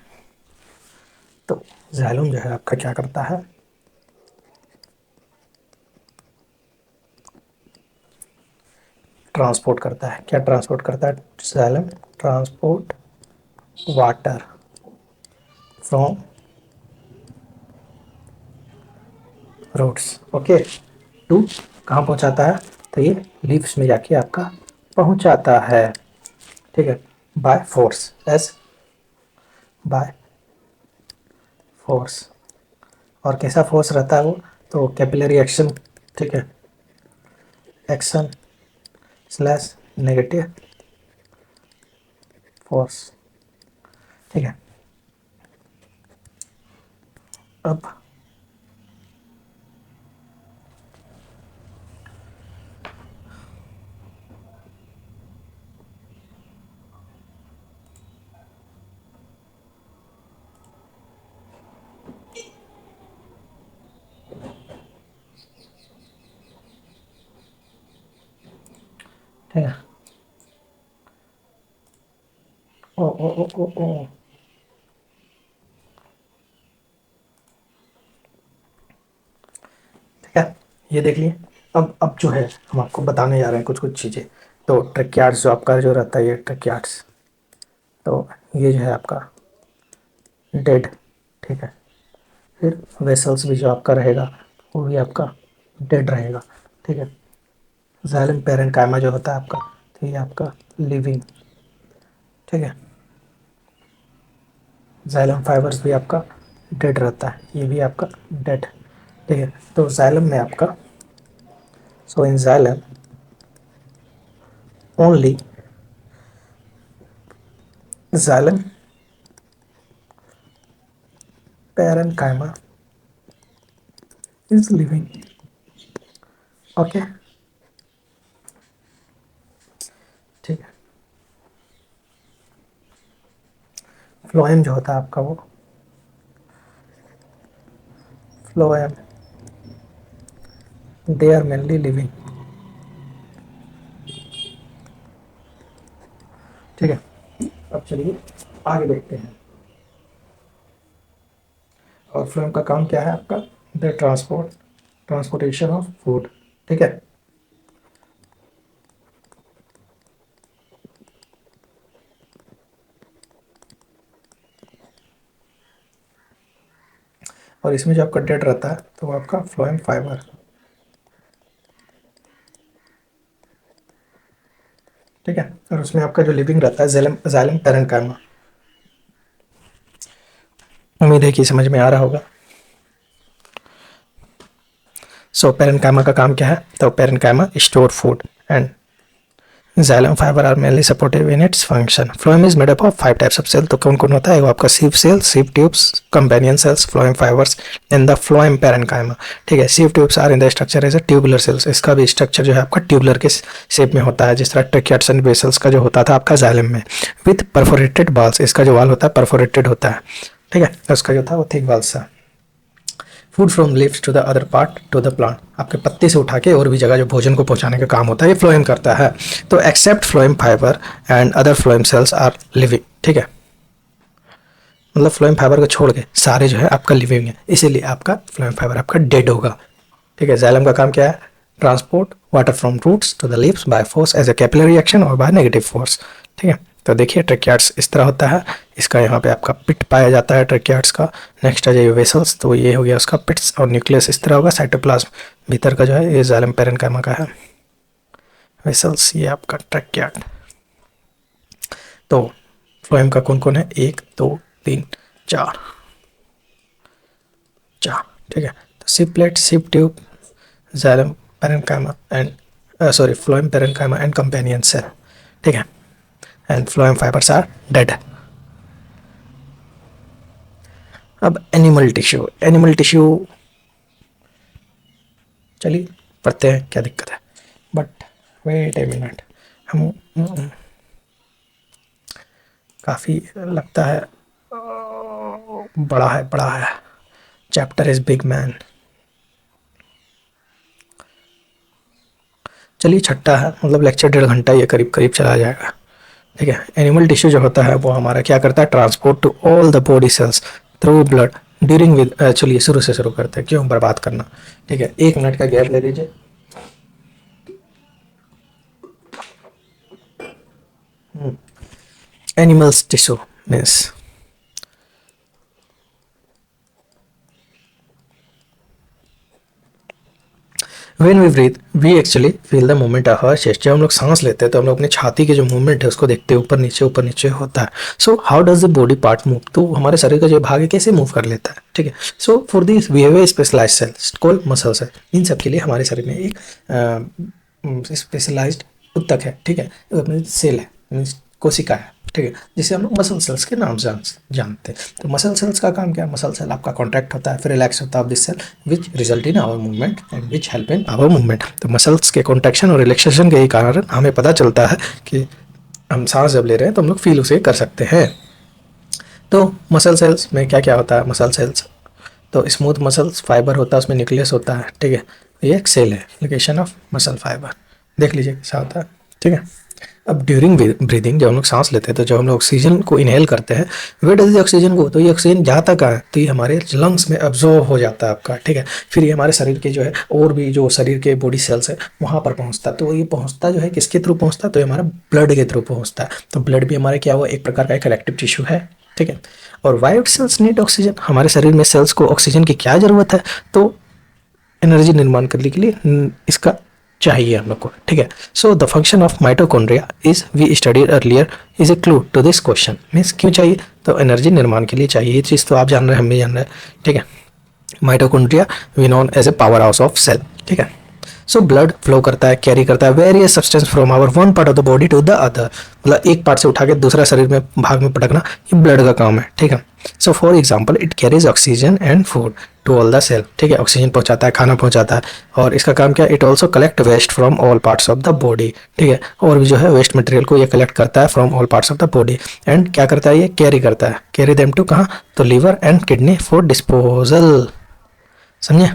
तो जाइलम जो है आपका क्या करता है? ट्रांसपोर्ट करता है, क्या ट्रांसपोर्ट करता है xylem? Transport water from roots, okay, to कहाँ पहुँचाता है? तो ये लीव्स में जाके आपका पहुँचाता है, ठीक है, by force, S by force. और कैसा फोर्स रहता है वो? तो कैपिलरी एक्शन, ठीक है, एक्शन स्लैश नेगेटिव फोर्स, ठीक है। अब ठीक है, ओ ओ ओ ओ ओ, ठीक है, ये देख लिए। अब जो है हम आपको बताने जा रहे हैं कुछ कुछ चीज़ें। तो ट्रैकियार्ड्स जो आपका जो रहता है, ये ट्रैकियार्ड्स, तो ये जो है आपका डेड, ठीक है। फिर वेसल्स भी जो आपका रहेगा वो भी आपका डेड रहेगा, ठीक है। जाइलम पेरेन्काइमा जो होता है आपका, तो ये आपका लिविंग, ठीक है। जाइलम फाइबर्स भी आपका डेड रहता है, ये भी आपका डेड, ठीक है। तो जाइलम में आपका, so in xylem only xylem parenchyma is living, okay, ठीक है। फ्लोएम जो होता है आपका, वो phloem they are mainly living, ठीक है। अब चलिए आगे देखते हैं। और फ्लोएम का काम क्या है आपका? द ट्रांसपोर्टेशन ऑफ फूड, ठीक है। और इसमें जो आपका डेड रहता है तो वो आपका फ्लोएम फाइबर, ठीक है। और उसमें आपका जो लिविंग रहता है जाइलम जाइलम पेरेन्काइमा। उम्मीद है कि समझ में आ रहा होगा। सो पेरेन्काइमा का काम क्या है? तो parenchyma store food and xylem fiber are mainly supportive in its function. Phloem is made up of 5 types of cell. तो कौन कौन होता है? वो आपका sieve cell, sieve tubes, companion cells, phloem fibers and the phloem parenchyma, ठीक है। sieve tubes are in the structure as a tubular cells. इसका भी स्ट्रक्चर जो है आपका ट्यूबुलर के शेप में होता है, जिस तरह ट्रैकियार्ड्स एंड वेसल्स का जो होता था आपका जाइलम में, विथ परफोरेटेड बाल्स। इसका जो वाल होता है परफोरेटेड होता है, ठीक है। उसका जो था वो थिक वाल्स था। Food from leaves to the other part to the plant, आपके पत्ते से उठा के और भी जगह जो भोजन को पहुंचाने का काम होता है, ये फ्लोएम करता है। तो except phloem fibre and other phloem cells are living, ठीक है। मतलब फ्लोएम फाइबर को छोड़ के सारे जो है आपका लिविंग है, इसीलिए आपका फ्लोएम फाइबर आपका डेड होगा, ठीक है। जाइलम का काम क्या है? Transport water from roots to the leaves by force as a capillary action और बाय नेगेटिव फोर्स, ठीक है। तो देखिए ट्रैकियार्ड्स इस तरह होता है। इसका यहाँ पे आपका पिट पाया जाता है ट्रैकियार्ड्स का। नेक्स्ट आ जाइए वेसल्स, तो ये हो गया उसका पिट्स, और न्यूक्लियस इस तरह होगा। साइटोप्लाज्म भीतर का जो है ये जाइलम पेरेन्काइमा का है। वेसल्स ये आपका ट्रैकियार्ड। तो फ्लोएम का कौन कौन है? 1 2 3 4 4, ठीक है। तो sieve plate, sieve tube, xylem parenchyma and sorry phloem parenchyma and companion cell, ठीक है। And phloem fibres are dead. अब एनिमल टिश्यू, एनिमल टिश्यू चलिए पढ़ते हैं, क्या दिक्कत है। बट वेट ए मिनट, हम काफ़ी लगता है बड़ा है। Chapter is big man. चलिए छठा है, मतलब लेक्चर 1.5 घंटा ये करीब करीब चला जाएगा, ठीक है। एनिमल टिश्यू जो होता है वो हमारा क्या करता है? Transport to all the body cells through blood during with, चलिए शुरू से शुरू करते हैं, क्यों बर्बाद करना, ठीक है। 1 मिनट का गैप ले लीजिए। Animals tissue means when we breathe we actually feel the movement of our chest. जब हम लोग सांस लेते हैं तो हम लोग अपनी छाती के जो मूवमेंट है उसको देखते हैं, ऊपर नीचे होता है। So how does the body part move? तो हमारे शरीर का जो भाग है कैसे मूव कर लेता है, ठीक है। So for this we have a specialised cell called muscle cell. इन सब के लिए हमारे शरीर में एक स्पेशलाइज्ड उत्तक है, ठीक है, अपनी सेल है, मीन्स कोशिका है, ठीक है, जिसे हम लोग मसल सेल्स के नाम से जानते हैं। तो मसल सेल्स का काम क्या है? मसल सेल आपका कॉन्ट्रैक्ट होता है, फिर रिलैक्स होता है this cell which result in our movement and which help in our movement. तो मसल्स के कॉन्ट्रैक्शन और रिलैक्सेशन के कारण हमें पता चलता है कि हम सांस जब ले रहे हैं तो हम लोग फील उसे कर सकते हैं। तो मसल सेल्स में क्या क्या होता है? मसल सेल्स तो स्मूथ मसल्स फाइबर होता है, उसमें न्यूक्लियस होता है, ठीक है। ये एक सेल है, लोकेशन ऑफ मसल फाइबर, देख लीजिए कैसा होता है, ठीक है। अब ड्यूरिंग ब्रीदिंग जब हम लोग सांस लेते हैं तो जब हम लोग ऑक्सीजन को इनहेल करते हैं, वेट डज द ऑक्सीजन को, तो ये ऑक्सीजन जाता कहाँ है, तो ये हमारे लंग्स में अब्जॉर्ब हो जाता है आपका, ठीक है। फिर ये हमारे शरीर के जो है और भी जो शरीर के बॉडी सेल्स है वहाँ पर पहुँचता है। तो ये पहुँचता जो है किसके थ्रू पहुँचता है, तो ये हमारा ब्लड के थ्रू पहुँचता है। तो ब्लड भी हमारे क्या हुआ, एक प्रकार का कलेक्टिव टिश्यू है, ठीक है। और वाइट सेल्स नीड ऑक्सीजन, हमारे शरीर में सेल्स को ऑक्सीजन की क्या ज़रूरत है, तो एनर्जी निर्माण करने के लिए इसका चाहिए हम लोग को, ठीक है। So the function of mitochondria is we studied earlier is a clue to this question. Means क्यों चाहिए, तो एनर्जी निर्माण के लिए चाहिए। ये चीज़ तो आप जान रहे हैं, हम भी जान रहे हैं, ठीक है। Mitochondria we known as a power house of cell, ठीक है। सो ब्लड फ्लो करता है, कैरी करता है various substance from our one part of the body to the other, मतलब एक पार्ट से उठा के दूसरा शरीर में भाग में पटकना, ये ब्लड का काम है, ठीक है। So for example it carries oxygen and food to all the cell, ठीक है। ऑक्सीजन पहुंचाता है, खाना पहुंचाता है, और इसका काम क्या है, it also collect waste from all parts of the body, ठीक है। और भी जो है वेस्ट मटेरियल को ये कलेक्ट करता है from all parts of the body, and क्या करता है, ये कैरी करता है, कैरी देम टू कहाँ, तो liver and kidney for disposal, समझे।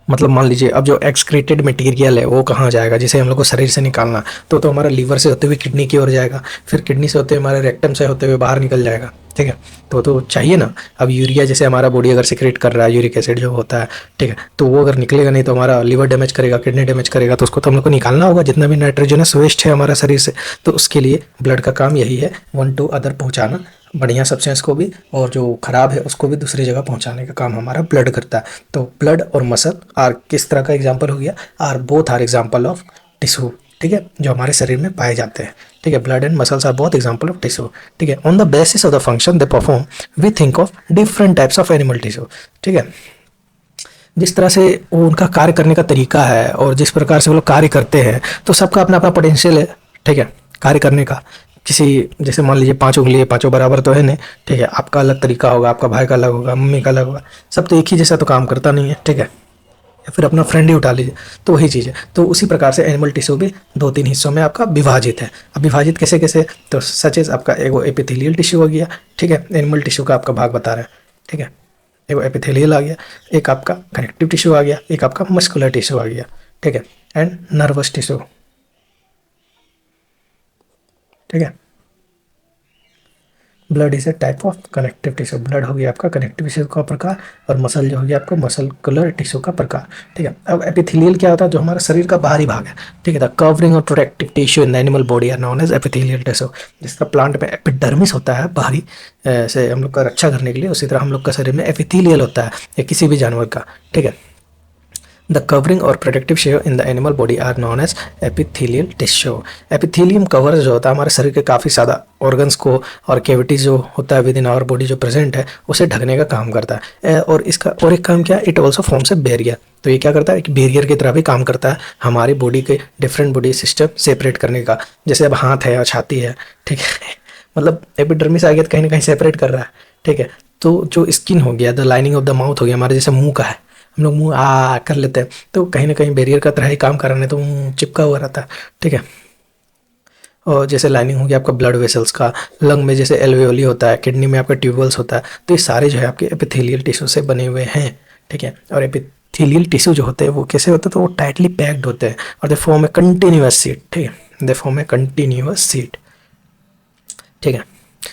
मतलब मान लीजिए अब जो एक्सक्रीटेड मटेरियल है वो कहाँ जाएगा, जिसे हम लोग को शरीर से निकालना, तो हमारा लीवर से होते हुए किडनी की ओर जाएगा, फिर किडनी से होते हुए हमारे रेक्टम से होते हुए बाहर निकल जाएगा, ठीक है। तो चाहिए ना। अब यूरिया जैसे हमारा बॉडी अगर सिक्रेट कर रहा है, यूरिक एसिड जो होता है, ठीक है, तो वो अगर निकलेगा नहीं तो हमारा लीवर डैमेज करेगा, किडनी डैमेज करेगा, तो उसको तो हम लोग को निकालना होगा, जितना भी नाइट्रोजनस वेस्ट है हमारा शरीर से। तो उसके लिए ब्लड का काम यही है, वन टू अदर पहुँचाना, बढ़िया सब्सटेंस को भी और जो खराब है उसको भी दूसरी जगह पहुंचाने का काम हमारा ब्लड करता है। तो ब्लड और मसल आर किस तरह का एग्जांपल हो गया, are both are example of tissue, ठीक है, जो हमारे शरीर में पाए जाते हैं, ठीक है। Blood and muscles are both example of tissue, ठीक है। On the basis of the function they perform we think of different types of animal tissue, ठीक है। जिस तरह से वो उनका कार्य करने का तरीका है और जिस प्रकार से वो लोग कार्य करते हैं, तो सबका अपना अपना पोटेंशियल है, ठीक है, कार्य करने का। किसी जैसे मान लीजिए 5 उंगली है, पांचों बराबर तो है नहीं, ठीक है, आपका अलग तरीका होगा, आपका भाई का अलग होगा, मम्मी का अलग होगा, सब तो एक ही जैसा तो काम करता नहीं है, ठीक है। या फिर अपना फ्रेंड ही उठा लीजिए, तो वही चीज़ है। तो उसी प्रकार से एनिमल टिश्यू भी 2-3 हिस्सों में आपका विभाजित है। अब विभाजित कैसे कैसे, तो सच एज आपका एगो एपिथेलियल टिश्यू हो गया, ठीक है, एनिमल टिश्यू का आपका भाग बता रहे हैं, ठीक है। एगो एपिथेलियल आ गया, एक आपका कनेक्टिव टिश्यू आ गया, एक आपका मस्कुलर टिश्यू आ गया, ठीक है, एंड नर्वस टिश्यू, ठीक है। Blood is a type of connective tissue, blood हो गया आपका कनेक्टिव टिश्यू का प्रकार, और मसल जो हो गया आपका मसलकुलर टिश्यू का प्रकार, ठीक है। अब एपिथेलियल क्या होता है, जो हमारा शरीर का बाहरी भाग है, ठीक है। द कवरिंग और protective tissue in the animal body are known as epithelial tissue. जिसका प्लांट में एपिडर्मिस होता है बाहरी से हम लोग का रक्षा करने के लिए, उसी तरह हम लोग का शरीर में एपिथेलियल होता है, या किसी भी जानवर का, ठीक है। The covering or protective shear in the animal body are known as epithelial tissue. Epithelium covers जो होता है हमारे शरीर के काफ़ी ज़्यादा ऑर्गन्स को और कैविटीज जो होता है विद इन आवर बॉडी जो प्रेजेंट है उसे ढकने का काम करता है। और इसका और एक काम क्या है, it also forms a barrier. तो ये क्या करता है, एक बैरियर की तरह भी काम करता है हमारी बॉडी के डिफरेंट बॉडी सिस्टम सेपरेट करने का। जैसे अब हाथ है और छाती है, ठीक है, मतलब एपिडर्मिस आ गया तो कहीं ना कहीं सेपरेट कर रहा है, ठीक है। तो जो स्किन हो गया, the lining of the mouth हो गया, हमारे जैसे मुंह का है, हम लोग मुंह आ कर लेते हैं, तो कहीं ना कहीं बैरियर का तरह ही काम कर रहे हैं, तो मुंह चिपका हुआ रहता है, ठीक है। और जैसे लाइनिंग हो गया आपका ब्लड वेसल्स का, लंग में जैसे एल्वेओली होता है, किडनी में आपका ट्यूबल्स होता है, तो ये सारे जो है आपके एपिथेलियल टिश्यू से बने हुए हैं, ठीक है। और एपिथेलियल टिश्यू जो होते हैं वो कैसे होते हैं, तो वो टाइटली पैक्ड होते हैं और they form a continuous sheet, ठीक है, they form a continuous sheet, ठीक है।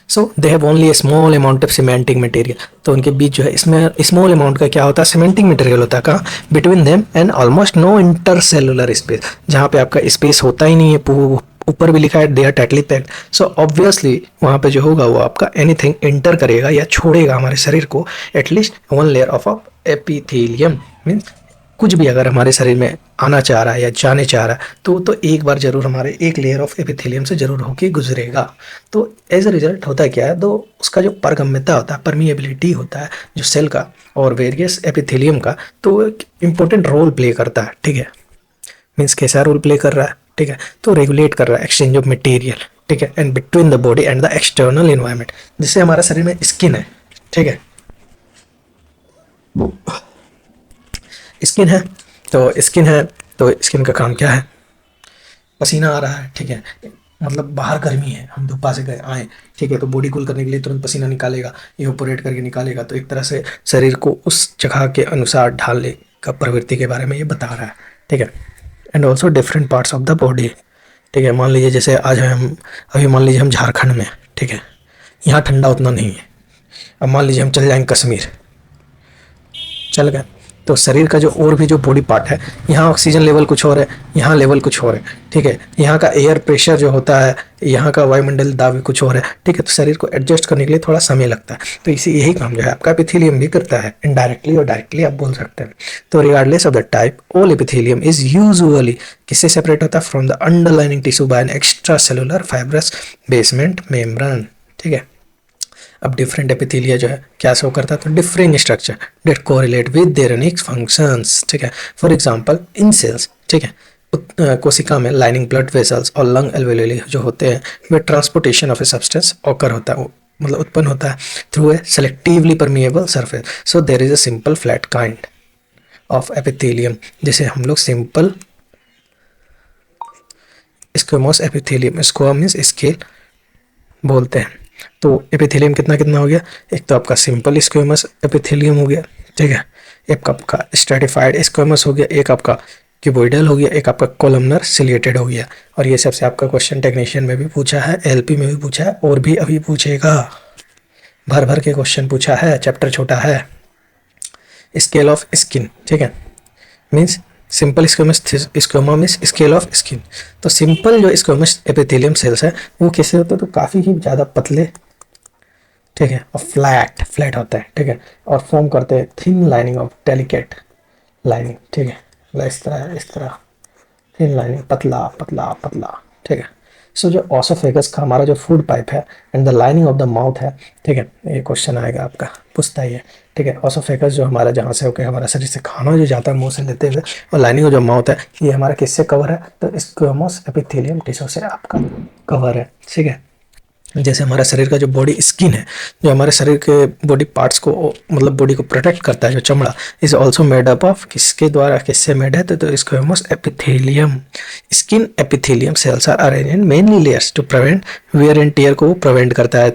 So they have only a small amount of cementing material. तो उनके बीच जो है इसमें स्मॉल अमाउंट का क्या होता है, सीमेंटिंग मटेरियल होता है कहाँ, between them and almost no intercellular space, जहाँ पे आपका स्पेस होता ही नहीं है। ऊपर भी लिखा है they are tightly packed. So obviously वहाँ पे जो होगा वो आपका एनीथिंग इंटर करेगा या छोड़ेगा हमारे शरीर को at least 1 layer of epithelium. Means कुछ भी अगर हमारे शरीर में आना चाह रहा है या जाने चाह रहा है तो एक बार जरूर हमारे एक लेयर ऑफ एपिथेलियम से जरूर होके गुजरेगा। तो एज अ रिजल्ट होता है क्या है, तो उसका जो पारगम्यता होता है, परमिएबिलिटी होता है जो सेल का और वेरियस एपिथेलियम का, तो एक इम्पोर्टेंट रोल प्ले करता है, ठीक है। मीन्स कैसा रोल प्ले कर रहा है, ठीक है, तो रेगुलेट कर रहा है एक्सचेंज ऑफ मटेरियल, ठीक है, and between the body and the external environment. जिससे हमारा शरीर में स्किन है, ठीक है, स्किन है, तो स्किन का काम क्या है, पसीना आ रहा है, ठीक है, मतलब बाहर गर्मी है, हम धूपा से गए आए, ठीक है, तो बॉडी कूल करने के लिए तुरंत पसीना निकालेगा, इवेपोरेट करके निकालेगा। तो एक तरह से शरीर को उस जगह के अनुसार ढालने का प्रवृत्ति के बारे में ये बता रहा है, ठीक है। And also different parts of the body. ठीक है, मान लीजिए जैसे आज हम अभी मान लीजिए हम झारखंड में, ठीक है, यहाँ ठंडा उतना नहीं है। अब मान लीजिए हम चले जाएंगे कश्मीर, चल गए, तो शरीर का जो और भी जो बॉडी पार्ट है, यहाँ ऑक्सीजन लेवल कुछ और है, यहाँ लेवल कुछ और है। ठीक है, यहाँ का एयर प्रेशर जो होता है, यहाँ का वायुमंडल दाब कुछ और है। ठीक है, तो शरीर को एडजस्ट करने के लिए थोड़ा समय लगता है। तो इसी यही काम जो है आपका एपिथेलियम भी करता है, इनडायरेक्टली और डायरेक्टली आप बोल सकते हैं। तो regardless of the type, all epithelium is usually किससे सेपरेट होता है? From the underlining tissue bye an extra cellular fibrous basement membrane. ठीक है, अब डिफरेंट एपिथेलिया जो है क्या शो करता है? तो different structure that correlate with their unique functions. ठीक है, फॉर एग्जांपल इन सेल्स, ठीक है, कोशिका में लाइनिंग ब्लड वेसल्स और लंग एल्वेओली जो होते हैं, वे transportation of a substance occur होता है, मतलब उत्पन्न होता है through a selectively permeable surface. So there is a simple flat kind of epithelium, जिसे हम लोग simple squamous epithelium, squame means scale, बोलते हैं। तो एपिथेलियम कितना कितना हो गया? एक तो आपका सिंपल स्क्वेमस एपिथेलियम हो गया, ठीक है, एक आपका स्ट्रेटिफाइड स्क्वेमस हो गया, एक आपका क्यूबोइडल हो गया, एक आपका कॉलमनर सिलिएटेड हो गया। और ये सबसे आपका क्वेश्चन टेक्नीशियन में भी पूछा है, एलपी में भी पूछा है, और भी अभी पूछेगा, भर भर के क्वेश्चन पूछा है, चैप्टर छोटा है। स्केल ऑफ स्किन, ठीक है, means simple squamous squama means scale of skin. तो सिंपल जो स्क्वेमस एपिथेलियम सेल्स है वो कैसे होते हैं? तो काफ़ी ही ज़्यादा पतले, ठीक है, और फ्लैट फ्लैट होता है, ठीक है, और फॉर्म करते हैं thin lining of delicate lining, ठीक है, इस तरह थिन लाइनिंग, पतला पतला पतला, ठीक है। सो जो ऑसोफेगस का हमारा जो फूड पाइप है and the lining of the mouth है, ठीक है, ये क्वेश्चन आएगा आपका, पूछता ही है, ठीक है। ऑसोफेगस जो हमारा जहाँ से होकर हमारा शरीर से खाना जो जाता है मुंह से लेते हुए, और लाइनिंग ऑफ जो माउथ है, ये हमारा किससे कवर है? तो स्क्वेमोस एपिथेलियम टिश्यू से आपका कवर है, ठीक है। जैसे हमारा शरीर का जो बॉडी स्किन है, जो हमारे शरीर के बॉडी पार्ट्स को, मतलब बॉडी को प्रोटेक्ट करता है, जो चमड़ा, is also made up of, किसके द्वारा, किससे मेड है? तो squamous epithelium. Skin epithelium cells are arrange in mainly layers to prevent wear and tear, को प्रिवेंट करता है,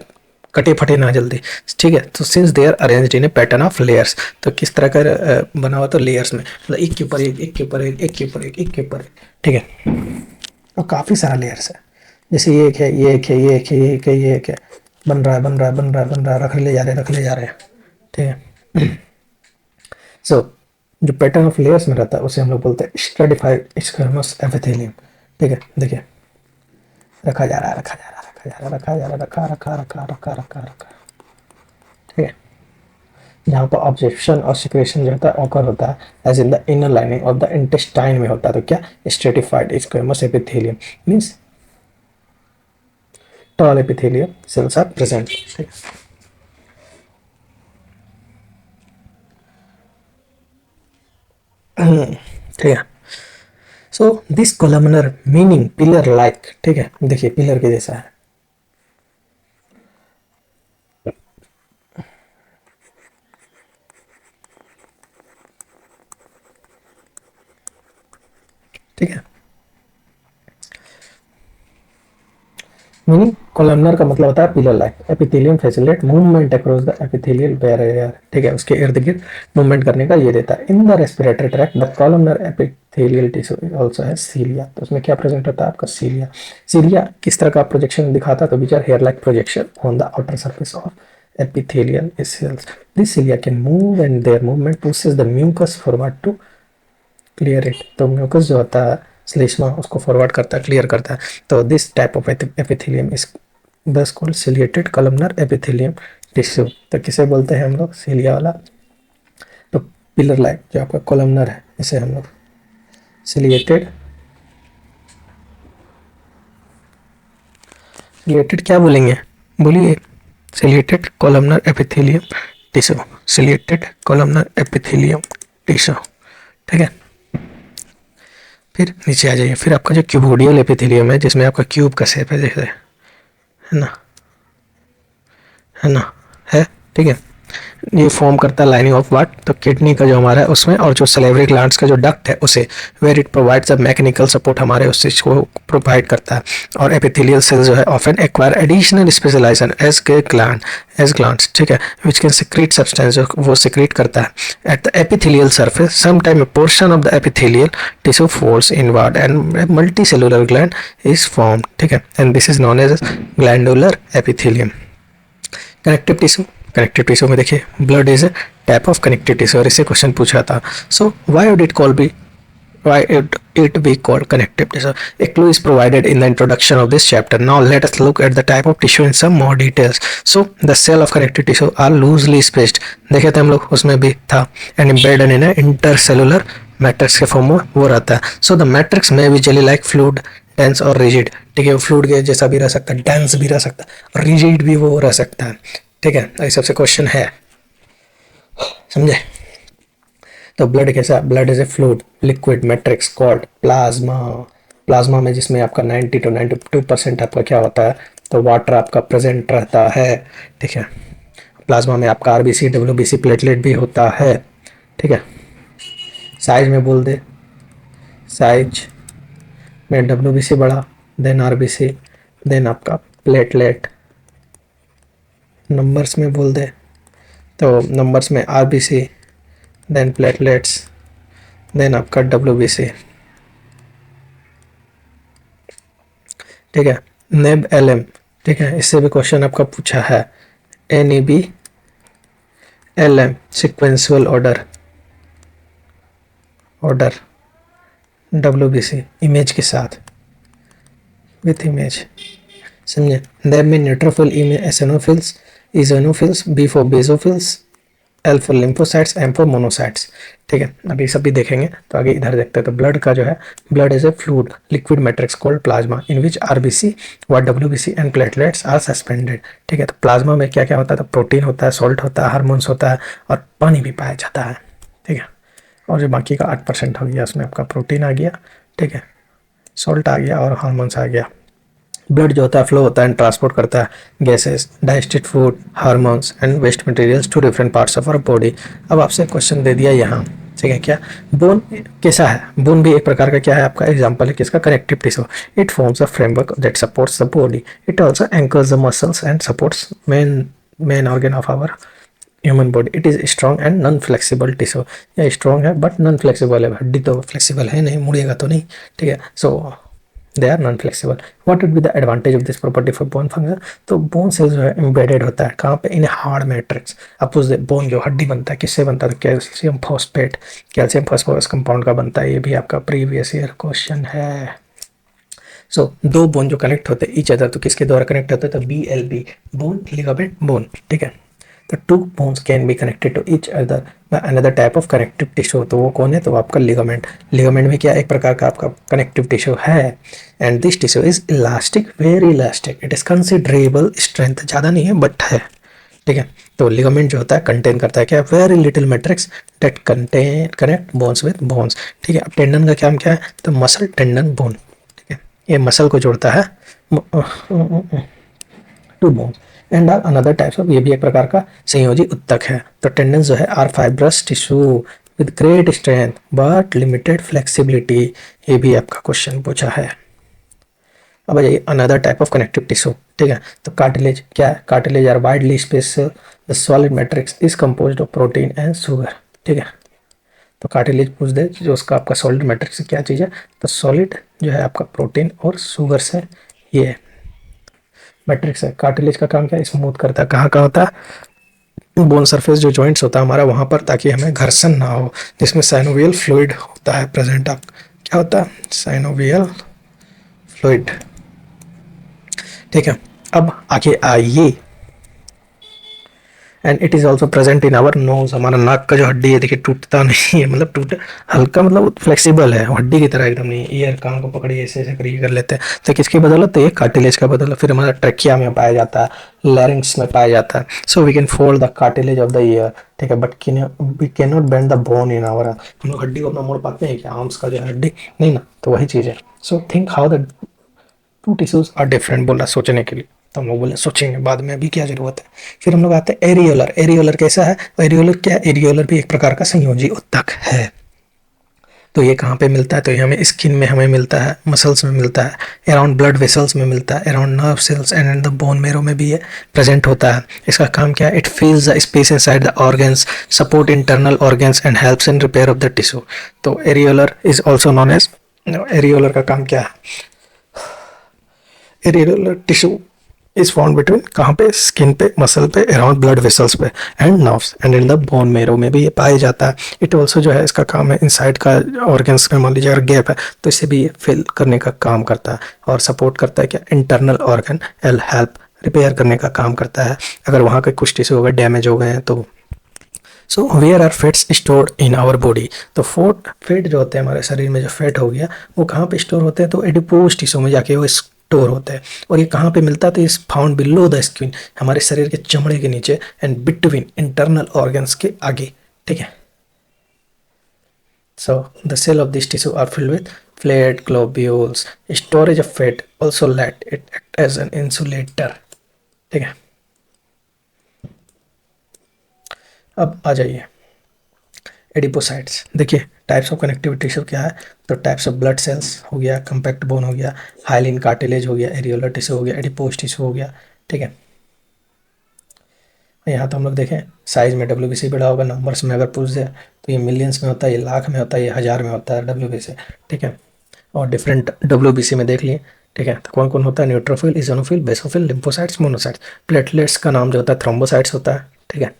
कटे फटे ना जल्दी, ठीक है। तो since they are arranged in a pattern of layers, तो किस तरह का बना हुआ? तो लेयर्स में, मतलब एक के ऊपर एक, एक के ऊपर एक, एक के ऊपर एक, एक के ऊपर एक, ठीक है। तो काफ़ी सारा लेयर्स है, जैसे ये एक है, ये एक है, ये एक है, ये एक है, ये एक है, बन रहा है, बन रहा है, बन रहा है, बन रहा है, रख ले जा रहे हैं, रख ले जा रहे हैं, ठीक है। सो जो पैटर्न ऑफ लेयर्स में रहता है उसे हम लोग बोलते हैं स्ट्रेटिफाइड स्क्वेमोस एपिथेलियम, ठीक है। देखिए, रखा जा रहा है, रखा जा रहा है, रखा जा रहा है, रखा जा रहा है, रखा रखा रखा रखा रखा रखा, ठीक है। जहाँ पर ऑब्जेक्शन और सिक्रेशन जो होता है ऑकर होता है as in the inner lining of the intestine में होता है। तो क्या? Stratified squamous epithelium means tall epithelial cells are present, ठीक है। So this columnar meaning pillar like, ठीक है, देखिए पिलर के जैसा है, ठीक है। मीनिंग कोलमनर का मतलब होता है pillar like. Epithelium facilitate movement across the epithelial barrier, ठीक है, उसके इर्द गिर्द मूवमेंट करने का ये देता है। In the respiratory tract the columnar epithelial tissue also है सीलिया। तो उसमें क्या प्रेजेंट होता है? आपका सीलिया। सीलिया किस तरह का प्रोजेक्शन दिखाता है? तो which are hair like projection on the outer surface of epithelial cells. This cilia can move and their movement pushes the mucus forward to clear it. तो mucus जो होता है श्लेष्मा उसको फॉरवर्ड करता है, क्लियर करता है। तो this type of epithelium is बस called ciliated columnar epithelium tissue. तो किसे बोलते हैं हम लोग? सीलिया वाला। तो पिलर लाइक जो आपका कॉलमनर है इसे हम लोग सिलिएटेड, सिलिएटेड क्या बोलेंगे? बोलिए, ciliated columnar epithelium tissue, ciliated columnar epithelium tissue, ठीक है। फिर नीचे आ जाइए, फिर आपका जो क्यूबोडियल एपिथेलियम है जिसमें आपका क्यूब का शेप है, जैसे है ना, है ना, है, ठीक है। ये फॉर्म करता है लाइनिंग ऑफ वाट, तो किडनी का जो हमारा है उसमें, और जो सलेवरी ग्लैंड्स का जो डक्ट है उसे, where it provides a mechanical support हमारे उस चीज को प्रोवाइड करता है। और एपिथेलियल सेल जो है often acquire additional specialization as के ग्लैंड, एज ग्लैंड्स, ठीक है, विच कैन सिक्रीट सब्सटेंस, जो वो सिक्रीट करता है at the epithelial surface. Some time a portion of the epithelial tissue folds inward and a multicellular gland is formed, ठीक है, and this is known as glandular epithelium। Connective tissue, connective tissue में देखिए blood is a type of connective tissue, और इससे क्वेश्चन पूछा था। So why would it call be, why it be called connective tissue? A clue is provided in the introduction of this chapter. Now let us look at the type of tissue in some more details. So the cell of connective tissue are loosely spaced, देखे थे हम लोग, उसमें भी था, and embedded in a intercellular matrix के फॉर्म में वो रहता है। So the matrix may be jelly like fluid, dense और rigid, ठीक है, फ्लूइड के जैसा भी रह सकता है, डेंस भी रह सकता है, और रिजिड भी वो रह सकता है, ठीक है। इस सबसे क्वेश्चन है, समझे। तो ब्लड कैसा, blood is a fluid liquid matrix called plasma. Plasma में जिसमें आपका 90 to 92% आपका क्या होता है, तो वाटर आपका प्रेजेंट रहता है, ठीक है। प्लाज्मा में आपका आरबीसी, डब्ल्यूबीसी, प्लेटलेट भी होता है, ठीक है। साइज में बोल दे, साइज में डब्ल्यूबीसी बड़ा, देन आरबीसी, देन आपका प्लेटलेट। नंबर्स में बोल दे, तो नंबर्स में आरबीसी, देन प्लेटलेट्स, देन आपका डब्ल्यूबीसी, ठीक है। नेब एलएम, ठीक है, इससे भी क्वेश्चन आपका पूछा है। NEB LM sequential order, order WBC image के साथ, विथ इमेज, समझे। नेब में न्यूट्रोफिल, ई में eosinophils, eosinophils, B for basophils, L for lymphocytes, M for monocytes, ठीक है। अभी सब भी देखेंगे, तो आगे इधर देखते हैं। तो ब्लड का जो है, blood is a fluid liquid matrix called plasma in which RBC व WBC and platelets are suspended, ठीक है। तो प्लाज्मा में क्या क्या होता है, तो प्रोटीन होता है, सॉल्ट होता है, हार्मोन्स होता है, और पानी भी पाया जाता है, ठीक है। और जो बाकी का 8% हो गया, उसमें आपका प्रोटीन आ गया, ठीक है, सॉल्ट आ गया और हार्मोन्स आ गया। ब्लड जो होता है फ्लो होता है एंड ट्रांसपोर्ट करता है gases, digested food, hormones and waste materials to different parts of our body. अब आपसे क्वेश्चन दे दिया यहाँ, ठीक है, क्या बोन कैसा है, बोन भी एक प्रकार का क्या है आपका एग्जांपल है किसका, connective tissue. It forms a framework that supports the body, it also anchors the muscles and supports main organ of our human body. It is strong and non flexible tissue, या स्ट्रॉन्ग है बट नॉन फ्लेक्सिबल है, हड्डी तो फ्लेक्सिबल है नहीं, मुड़ेगा तो नहीं, ठीक है। So they are non flexible. What would be the advantage of this property for bone function, तो बोन सेल जो है एम्बेडेड होता है कहाँ पे, इन हार्ड मैट्रिक्स। अपोज बोन जो हड्डी बनता है किससे बनता है, तो calcium phosphate, calcium phosphorus compound का बनता है, ये भी आपका प्रीवियस ईयर क्वेश्चन है। सो दो बोन जो कनेक्ट होते हैं ईच अदर, तो किसके द्वारा कनेक्ट होते हैं, तो BLB बोन, लिगामेंट, बोन, ठीक है। तो two bones can be connected to each other by another type of connective tissue, तो वो कौन है, तो आपका लिगामेंट। लिगामेंट में क्या एक प्रकार का आपका कनेक्टिव टिश्यू है, and this tissue is elastic, very elastic, it is considerable strength, ज़्यादा नहीं है बट है, ठीक है। तो लिगामेंट जो होता है कंटेन करता है क्या, very little matrix that contain connect bones with bones, ठीक है। अब टेंडन का काम क्या है, तो मसल, टेंडन, बोन, ठीक है, ये मसल को जोड़ता है to bones and are another types of, ये भी एक प्रकार का संयोजी उत्तक है। तो टेंडन्स जो है are fibrous tissue with great strength but limited flexibility, ये भी आपका क्वेश्चन पूछा है। अब जाइए another type of connective tissue, ठीक है। तो कार्टिलेज क्या है, cartilage are widely space, the solid matrix is composed of protein and sugar, ठीक है। तो कार्टिलेज पूछ दे जो उसका आपका सॉलिड मैट्रिक्स क्या चीज़ है, तो सॉलिड जो है आपका प्रोटीन और शुगर से ये मैट्रिक्स है। कार्टिलेज का काम क्या है, स्मूथ करता है, कहाँ कहाँ होता है, बोन सरफेस जो जॉइंट्स होता है हमारा वहाँ पर, ताकि हमें घर्षण ना हो, जिसमें साइनोवियल फ्लूइड होता है प्रेजेंट। आप क्या होता है, साइनोवियल फ्लूइड, ठीक है। अब आगे आइए, and it is also present in our nose, हमारा नाक का जो हड्डी है देखिए टूटता नहीं है, मतलब टूट हल्का, मतलब फ्लेक्सिबल है, हड्डी की तरह एकदम नहीं। ईयर कान को पकड़िए ऐसे ऐसे करिए कर लेते हैं, तो किसकी बदौलत, तो ये कार्टिलेज का बदौलत। फिर हमारा ट्रेकिया में पाया जाता है, लैरिंग्स में पाया जाता है। So we can fold the cartilage of the ear, ठीक है, but we can not bend the bone in our, हम लोग हड्डी को अपना मोड़ पाते हैं क्या, आर्म्स का जो है हड्डी नहीं ना, तो वही चीज़ है। So think how the two tissues are different, बोला सोचने के लिए। तो हम लोग बोले सोचेंगे बाद में, अभी क्या जरूरत है। फिर हम लोग आते हैं एरियोलर। एरियोलर कैसा है? एरियोलर क्या? एरियोलर भी एक प्रकार का संयोजी ऊतक है। तो ये कहाँ पे मिलता है? तो ये हमें स्किन में हमें मिलता है, मसल्स में मिलता है, अराउंड ब्लड वेसल्स में मिलता है, around nerve cells and in the bone marrow में भी ये प्रेजेंट होता है। इसका काम क्या है? It fills the space inside the organs, support internal organs and helps in repair of the tissue. तो areolar is also known as, areolar का काम क्या है? Areolar tissue is found between, कहाँ पे? स्किन पे, मसल पे, अराउंड ब्लड वेसल्स पे and nerves and in the bone marrow में भी ये पाया जाता है। इट ऑल्सो जो है इसका काम है इनसाइड का ऑर्गन्स में, मान लीजिए अगर गैप है तो इसे भी ये फिल करने का काम करता है और सपोर्ट करता है क्या? Internal organ L help repair करने का काम करता है अगर वहाँ के कुछ टिश्यू अगर डैमेज हो गए हैं तो। So where are fats stored in our body? तो फैट जो होते हैं हमारे शरीर में, जो फैट हो गया वो कहाँ पे स्टोर होते हैं? तो एडिपोज टिश्यू में जाके वो स्टोर होते हैं। और ये कहाँ पे मिलता है? तो इस फाउंड बिलो द स्किन, हमारे शरीर के चमड़े के नीचे एंड बिटवीन इंटरनल ऑर्गन्स के आगे। ठीक है। So the cell of this tissue are filled with flat globules. Storage of fat also let it act as an insulator. ठीक है। अब आ जाइए एडिपोसाइट्स। देखिए टाइप्स ऑफ कनेक्टिव टिश्यू क्या है? तो टाइप्स ऑफ ब्लड सेल्स हो गया, कंपैक्ट बोन हो गया, हाइलिन कार्टिलेज हो गया, एरियोलर टिश्यू हो गया, एडिपोज टिश्यू हो गया। ठीक है। यहाँ तो हम लोग देखें साइज में डब्ल्यू बड़ा होगा, नंबर्स में अगर पूछ दे तो ये मिलियंस में होता है, ये लाख में होता है, ये हज़ार में होता है डब्ल्यू। ठीक है। और डिफरेंट डब्ल्यू में देख लिए। ठीक है। तो कौन कौन होता है? Neutrophil, eosinophil, basophil, lymphocytes, monocytes. Platelets का नाम जो होता है थ्रोम्बोसाइट्स होता है। ठीक है।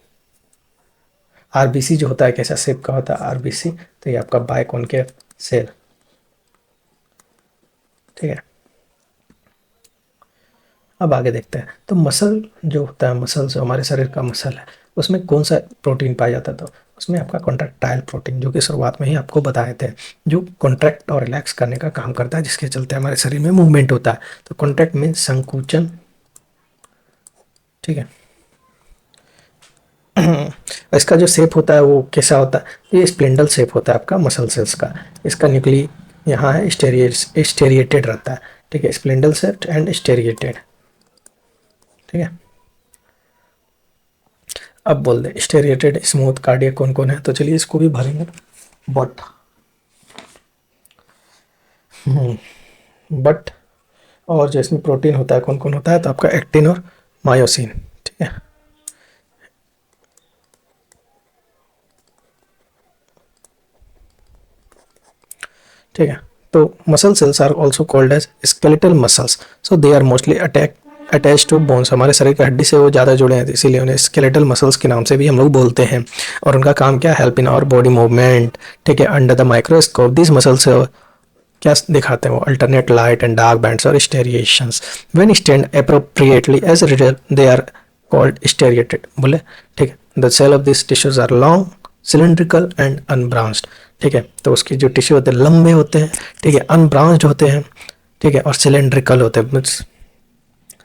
आरबीसी जो होता है कैसा शेप का होता है? आरबीसी तो ये आपका बाइकॉन्केव सेल। ठीक है। अब आगे देखते हैं। तो मसल जो होता है, मसल जो हमारे शरीर का मसल है, उसमें कौन सा प्रोटीन पाया जाता है? तो उसमें आपका कॉन्ट्रैक्टाइल प्रोटीन, जो कि शुरुआत में ही आपको बताए थे, जो कॉन्ट्रैक्ट और रिलैक्स करने का काम करता है, जिसके चलते हमारे शरीर में मूवमेंट होता है। तो कॉन्ट्रैक्ट मीन्स संकुचन। ठीक है। इसका जो शेप होता है वो कैसा होता है? ये स्प्लिंडल शेप होता है आपका मसल सेल्स का। इसका न्यूक्ली यहाँ है, स्टेरिएटेड रहता है। ठीक है। स्प्लिंडल शेप एंड स्टेरिएटेड। ठीक है। अब बोल दे स्टेरिएटेड स्मूथ कार्डियक कौन कौन है? तो चलिए इसको भी भरेंगे। बट बट और जो इसमें प्रोटीन होता है कौन कौन होता है? तो आपका एक्टिन और मायोसिन। ठीक है। ठीक है। तो muscle cells are also called as skeletal muscles. So they are mostly attach to bones. हमारे शरीर की हड्डी से वो ज़्यादा जुड़े हैं, इसीलिए उन्हें स्केलेटल मसल्स के नाम से भी हम लोग बोलते हैं। और उनका काम क्या? Help in our body movement. ठीक है। Under the microscope this muscles क्या दिखाते हैं? वो alternate light and dark bands और striations when stained appropriately as result they are called striated. बोले ठीक है। The cell of this tissues are long, cylindrical and unbranched. ठीक है। तो उसके जो टिश्यू होते हैं लंबे होते हैं। ठीक है। अनब्रांच्ड होते हैं। ठीक है। और सिलेंड्रिकल होते हैं,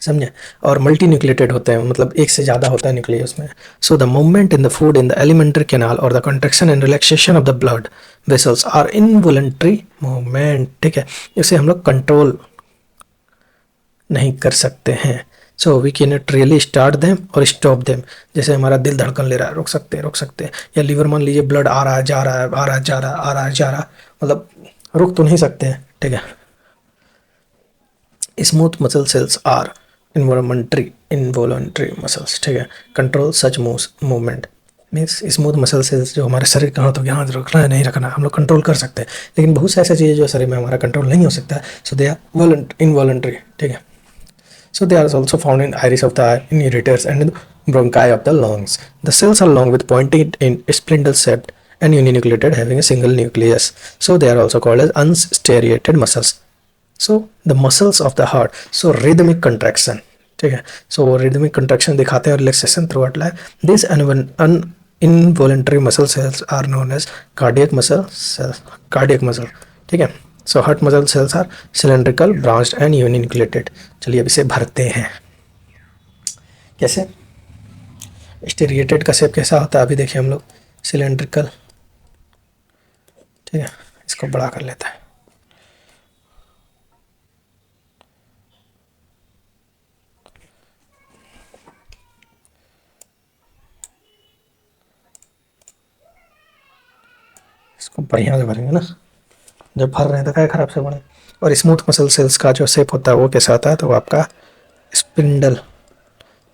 समझे? और मल्टी न्यूक्लिएटेड होते हैं, मतलब एक से ज़्यादा होता है न्यूक्लियस उसमें। So the movement in the food in the alimentary canal और the contraction and relaxation of the blood vessels are involuntary movement. ठीक है। इसे हम लोग कंट्रोल नहीं कर सकते हैं। So we can not really start them or stop them. जैसे हमारा दिल धड़कन ले रहा है, रोक सकते हैं, रोक सकते हैं। या लीवर मान लीजिए ब्लड आ रहा है, जा रहा है, आ रहा है, जा रहा है, आ रहा है, जा रहा है, मतलब रुक तो नहीं सकते हैं। ठीक है। Smooth muscle cells are involuntary muscles. ठीक है। Control such movement means smooth muscle cells जो हमारे शरीर का हो तो यहाँ रखना है नहीं रखना हम लोग कंट्रोल कर सकते हैं, लेकिन बहुत से ऐसी चीज़ें जो शरीर में हमारा कंट्रोल नहीं हो सकता है। So they are involuntary. ठीक है। So they are also found in iris of the eye, in ureters, and in bronchi of the lungs. The cells are long with pointed in spindle shaped and uninucleated, having a single nucleus. So they are also called as unstriated muscles. So the muscles of the heart. So rhythmic contraction. ठीक है। So rhythmic contraction दिखाते हैं relaxation throughout life. These involuntary muscle cells are known as cardiac muscle cells. Cardiac muscle. ठीक है। So heart muscle cells are cylindrical, branched and uninucleated. चलिए अब इसे भरते हैं। कैसे? स्टेरिएटेड का शेप कैसा होता है अभी देखिए हम लोग, सिलेंड्रिकल। ठीक है। इसको बड़ा कर लेते हैं। बढ़िया से भरेंगे ना, जब भर रहे हैं तो क्या खराब से बने। और स्मूथ मसल सेल्स का जो शेप होता है वो कैसा होता है, तो वो आपका स्पिंडल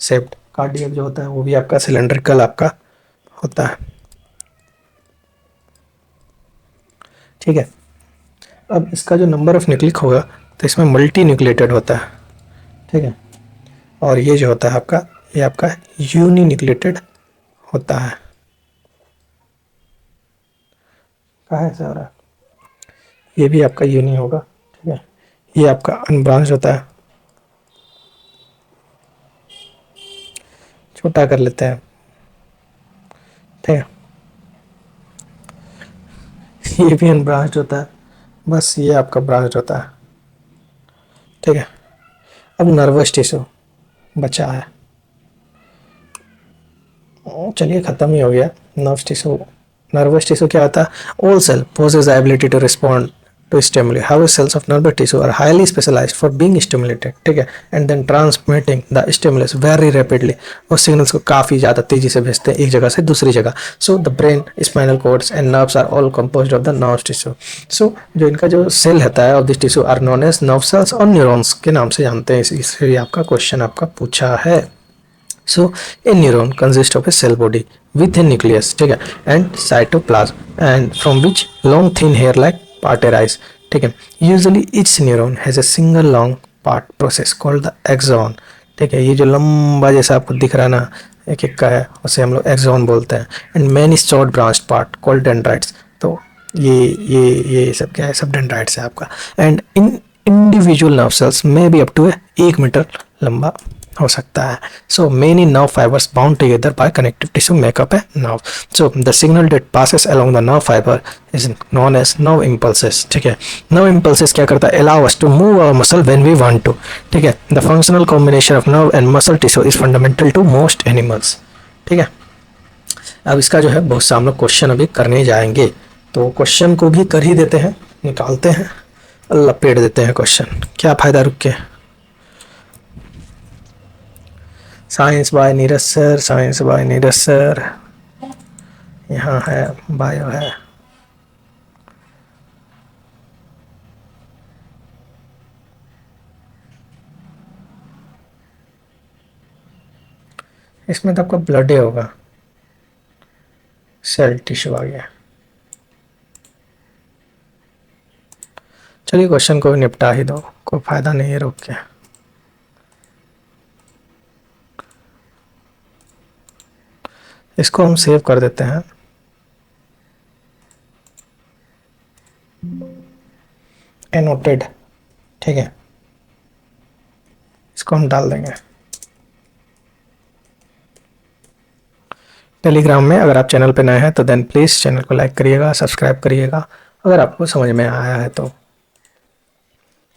शेप्ड। कार्डियक जो होता है वो भी आपका सिलेंड्रिकल आपका होता है, ठीक है। अब इसका जो नंबर ऑफ न्यूक्लिक होगा तो इसमें मल्टी न्यूक्लिएटेड होता है, ठीक है। और ये जो होता है आपका, ये आपका यूनी न्यूक्लिएटेड होता है। कहाँ ऐसा हो रहा है, ये भी आपका यूनी होगा, ठीक है। ये आपका अनब्रांच होता है, छोटा कर लेते हैं, ठीक है। ये भी अनब्रांच होता है, बस ये आपका ब्रांच होता है, ठीक है। अब नर्वस टिश्यू बचा है, चलिए ख़त्म ही हो गया। नर्वस टिश्यू, नर्वस टिश्यू क्या होता है, all cell possess the ability to respond to stimuli. How cells of nervous tissue are highly specialised for being stimulated, ठीक है, and then transmitting the stimulus very rapidly. और सिग्नल्स को काफ़ी ज़्यादा तेजी से भेजते हैं एक जगह से दूसरी जगह। So the brain, spinal cords and nerves are all composed of the nervous tissue. So जो इनका जो सेल होता है of this tissue are known as nerve cells और न्यूरॉन्स के नाम से जानते हैं, इसलिए आपका क्वेश्चन आपका पूछा है। So a neuron consists of a cell body with a nucleus, ठीक है, and cytoplasm, and from which long thin hair like part arise, ठीक है। Usually each neuron has a single long part process called the axon, ठीक है। ये जो लंबा जैसा आपको दिख रहा है ना एक एक का है, उसे हम लोग एक्सॉन बोलते हैं। And many short branched part called dendrites. तो ये सब क्या है, सब डेंड्राइट्स है आपका। And in individual nerve cells में भी अप टू 1 मीटर लंबा हो सकता है। So many nerve fibres bound together by connective tissue make up a nerve. So the signal that passes along the nerve fibre is known as nerve impulses, ठीक है। नर्व इम्पल्सेस क्या करता है, allow us to move our muscle when we want to, ठीक है। The functional combination of nerve and muscle tissue is fundamental to most animals, ठीक है। अब इसका जो है बहुत से हम लोग क्वेश्चन अभी करने जाएंगे, तो क्वेश्चन को भी कर ही देते हैं, निकालते हैं, लपेट देते हैं क्वेश्चन, क्या फायदा रुक के। Science by Neeraj sir, science by Neeraj sir, यहाँ है बायो है। इसमें तो आपका ब्लड ही होगा, सेल टिश्यू आ गया। चलिए क्वेश्चन को निपटा ही दो, कोई फायदा नहीं है रोक के। इसको हम सेव कर देते हैं, एनोटेड, ठीक है। इसको हम डाल देंगे टेलीग्राम में। अगर आप चैनल पे नए हैं तो देन प्लीज़ चैनल को लाइक करिएगा, सब्सक्राइब करिएगा अगर आपको समझ में आया है तो,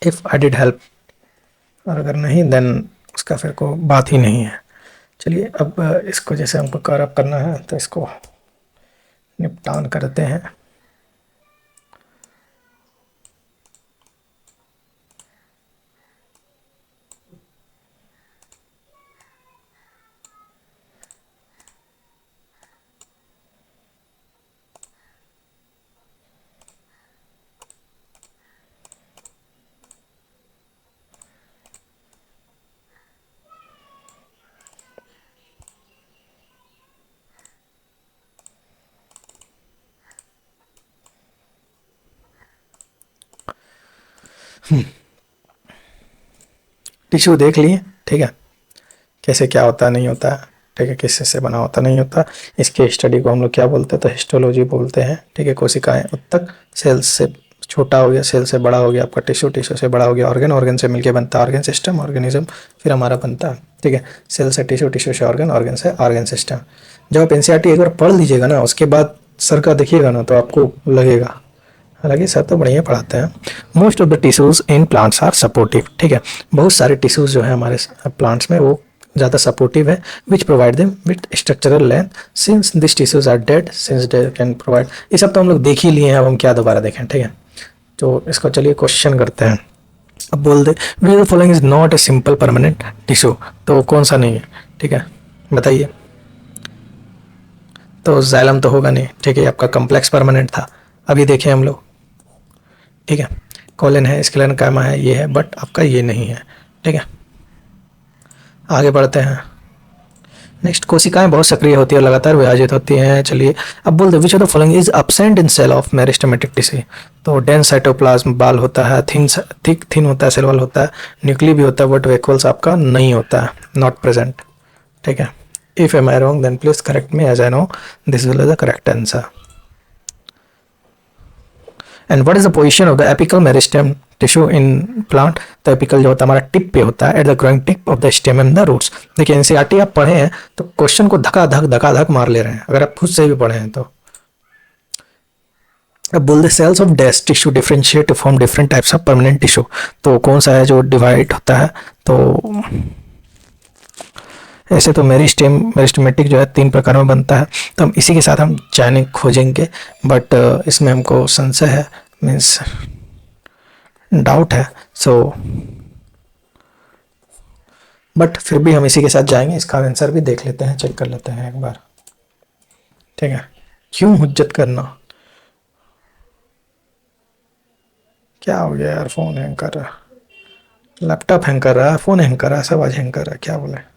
इफ़ आई डिड हेल्प। और अगर नहीं देन उसका फिर को बात ही नहीं है। चलिए अब इसको जैसे हमको कवर अप करना है तो इसको निपटान करते हैं। टिश्यू देख लिए, ठीक है, कैसे क्या होता नहीं होता, ठीक है, किससे से बना होता नहीं होता। इसके स्टडी को हम लोग क्या बोलते हैं, तो हिस्टोलॉजी बोलते हैं, ठीक है। कोशिकाएं उत्तक, सेल से छोटा हो गया, सेल से बड़ा हो गया आपका टिश्यू, टिश्यू से बड़ा हो गया ऑर्गन, ऑर्गन से मिलके बनता है ऑर्गन सिस्टम, ऑर्गेनिज्म फिर हमारा बनता है, ठीक है। सेल से टिश्यू, टिश्यू से ऑर्गन, ऑर्गन से ऑर्गन सिस्टम। जब आप एनसीईआरटी एक बार पढ़ लीजिएगा ना, उसके बाद सर का देखिएगा ना तो आपको लगेगा, हालांकि सर तो बढ़िया पढ़ाते हैं। Most of the tissues in plants are supportive, ठीक है। बहुत सारे टिश्यूज जो है हमारे प्लांट्स में वो ज़्यादा सपोर्टिव है, which provide them with structural length since this tissues are dead since they can provide. ये सब तो हम लोग देख ही लिए हैं, अब हम क्या दोबारा देखें, ठीक है। तो इसको चलिए क्वेश्चन करते हैं। अब बोल दे which the following is not a simple permanent tissue, तो कौन सा नहीं है, ठीक है, बताइए। तो जाइलम तो होगा नहीं, ठीक है, आपका कम्प्लेक्स परमानेंट था। अभी देखें हम लोग, ठीक है, कोलन है, स्क्लेरेन्काइमा है, ये है, बट आपका ये नहीं है, ठीक है। आगे बढ़ते हैं। नेक्स्ट, कोशिकाएं बहुत सक्रिय होती है और लगातार विभाजित होती हैं। चलिए अब बोलते, which of the following is absent in cell of meristematic tissue. तो डेंस साइटोप्लाज्म बाल होता है, थिन होता है, सेल वॉल होता है, न्यूक्ली भी होता है, बट वेक्यूल्स आपका नहीं होता है, नॉट प्रेजेंट, ठीक है। If am I wrong then please correct me as I know this will be the correct answer. And what is the position of the apical meristem tissue in plant. तो एपिकल जो होता है हमारा टिप पे होता है, at the growing tip of the stem and the roots. देखिए एनसीईआरटी आप पढ़े हैं तो क्वेश्चन को धका धक मार ले रहे हैं, अगर आप खुद से भी पढ़े हैं तो। अब बोल दे, cells of dash tissue differentiate to form different types of permanent tissue. तो कौन सा है जो डिवाइड होता है, तो ऐसे तो मेरिस्टेमेटिक जो है 3 प्रकार में बनता है, तो हम इसी के साथ हम जाने खोजेंगे, बट इसमें हमको संशय है, मीन्स डाउट है, सो बट फिर भी हम इसी के साथ जाएंगे। इसका आंसर भी देख लेते हैं, चेक कर लेते हैं एक बार, ठीक है। क्यों हुज्जत करना, क्या हो गया यार, फोन हैंग कर रहा है, लैपटॉप हैंग कर रहा है, फोन हैंग कर रहा है, सब आज हैंग कर रहा है, क्या बोले।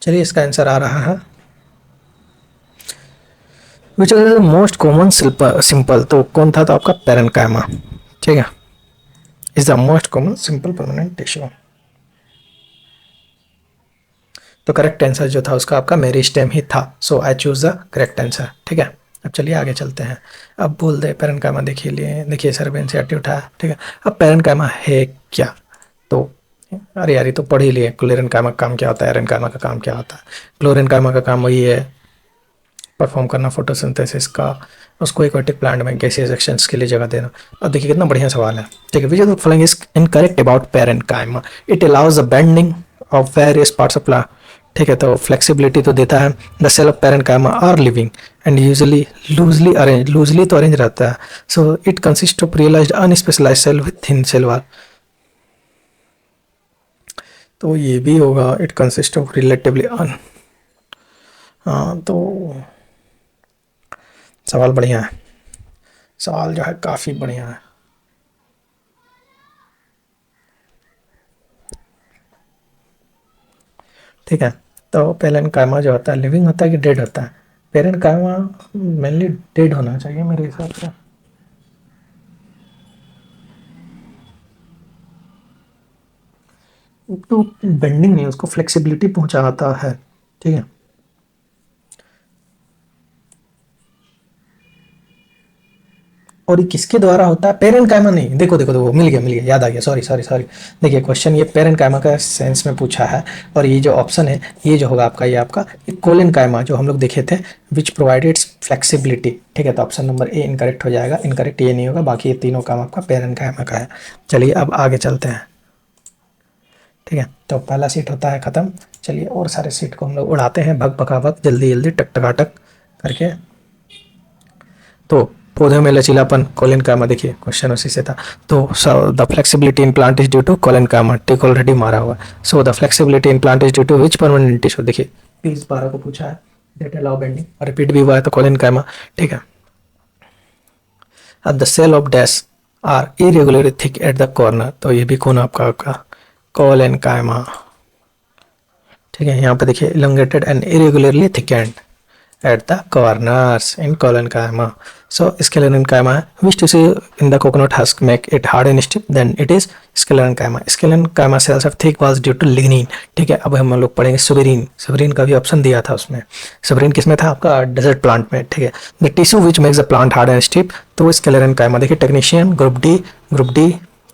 चलिए इसका आंसर आ रहा है, which is the most common simple. तो कौन था, तो आपका पेरेन्काइमा, ठीक है, is the most common simple permanent tissue. तो करेक्ट आंसर जो था उसका आपका मेरिस्टेम ही था, so I choose the correct answer, ठीक है। अब चलिए आगे चलते हैं। अब बोल दे पेरेन्काइमा, देखिए सर एनसीईआरटी उठाया, ठीक है। अब पेरेन्काइमा है क्या, तो अरे यार ये तो पढ़ ही लिए, क्लोरेन्काइमा का काम क्या होता है, एरेन्काइमा का काम क्या होता है। क्लोरेन्काइमा का काम वही है, परफॉर्म करना फोटोसिंथेसिस का, उसको एक्वाटिक प्लांट में गैसियस एक्सचेंज के लिए जगह देना। और देखिए कितना बढ़िया सवाल है, ठीक है। Which of the following is incorrect about parenchyma. It allows the bending of various parts of plant, ठीक है। तो फ्लेक्सिबिलिटी तो देता है। The cell of parenchyma are living and usually loosely तो अरेंज रहता है। So it consist of realised unspecialised cell with thin cell wall. तो ये भी होगा, इट कंसिस्ट ऑफ रिलेटिवली हाँ, तो सवाल बढ़िया है, सवाल जो है काफ़ी बढ़िया है। ठीक है, तो पेरेन्काइमा जो होता है लिविंग होता है कि डेड होता है। पेरेन्काइमा मेनली डेड होना चाहिए मेरे हिसाब से। तो बेंडिंग नहीं, उसको फ्लेक्सिबिलिटी पहुंचाता है, ठीक है। और ये किसके द्वारा होता है, पेरेन्काइमा नहीं, देखो मिल गया, याद आ गया, सॉरी। देखिए क्वेश्चन ये पेरेन्काइमा का सेंस में पूछा है, और ये जो ऑप्शन है ये जो होगा आपका, ये आपका कोलेन्काइमा जो हम लोग देखे थे, विच प्रोवाइडेड फ्लेक्सिबिलिटी, ठीक है। तो ऑप्शन नंबर ए इनकरेक्ट हो जाएगा, इनकरेक्ट ये नहीं होगा, बाकी ये तीनों काम आपका पेरेन्काइमा का है। चलिए अब आगे चलते हैं, ठीक है। तो पहला सीट होता है ख़त्म। चलिए और सारे सीट को हम लोग उड़ाते हैं भग भगाभग, जल्दी टक करके। तो पौधे में लचीलापन, कोलेन्काइमा, देखिए क्वेश्चन उसी से था। तो the flexibility in plant is due to collenchyma, tick already मारा हुआ। So the flexibility in plant is due to which permanent tissue, देखिए 20-12 को पूछा है, डेट अलाउ बेंडिंग, रिपीट भी हुआ है तो कोलेन्काइमा, ठीक है। अब the cell of dash are irregularly thick at the corner, तो ये भी कौन आपका कोलेन्काइमा, ठीक है। यहाँ पे देखिए elongated and irregularly thickened at the corners in collenchyma. So sclerenchyma, which tissue in the coconut husk make it hard and stiff, then it is sclerenchyma. Sclerenchyma cells have thick walls due to lignin, ठीक है। अब हम लोग पढ़ेंगे सुबेरीन का भी ऑप्शन दिया था उसमें। सुबेरीन किसमें था आपका, डेजर्ट प्लांट में, ठीक है। The tissue which makes the plant hard and stiff, तो sclerenchyma, देखिए टेक्नीशियन ग्रुप डी,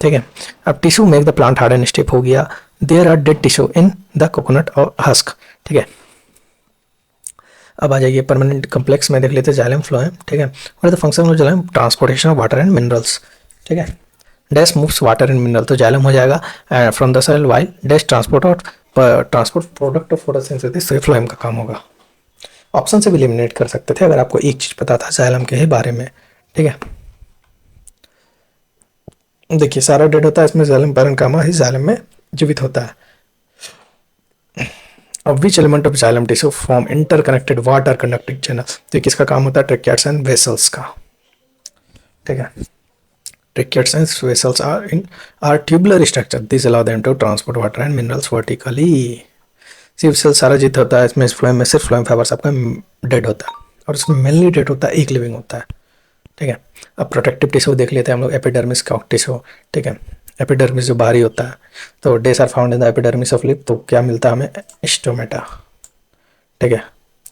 ठीक है। अब tissue make the plant hard and stiff हो गया। There are dead tissue in the coconut or husk, ठीक है। अब आ जाइए परमानेंट कम्प्लेक्स में, देख लेते हैं जाइलम फ्लोएम, ठीक है। और the function of xylem, transportation of water and minerals, ठीक है। Dash moves water and mineral, तो जाइलम हो जाएगा from the cell, while dash transport product of photosynthesis, तो फ्लोएम का काम होगा। ऑप्शन से भी एलिमिनेट कर सकते थे अगर आपको एक चीज पता था जाइलम के ही बारे में। ठीक है, देखिए सारा डेड होता है, इसमें जाइलम पैरेन्काइमा ही जाइलम में जीवित होता है। अब which element of xylem tissue form interconnected water conducting channel, तो किसका काम होता है? ट्रैकियाट्स एंड वेसल्स का। ठीक है, tracheids and vessels are tubular structure, this allow them to transport water and minerals vertically. सिर्फ सेल सारा जीत होता है, इसमें फ्लोएम में सिर्फ फ्लोएम फाइबर्स आपका डेड होता है, और इसमें मेनली डेड होता है, एक लिविंग होता है। ठीक है, अब प्रोटेक्टिव टिश्यू देख लेते हैं हम लोग, एपिडर्मिस का टिश्यू। ठीक है, एपिडर्मिस जो बाहरी होता है, तो these are found in the epidermis of lip, तो क्या मिलता है हमें? स्टोमेटा। ठीक है,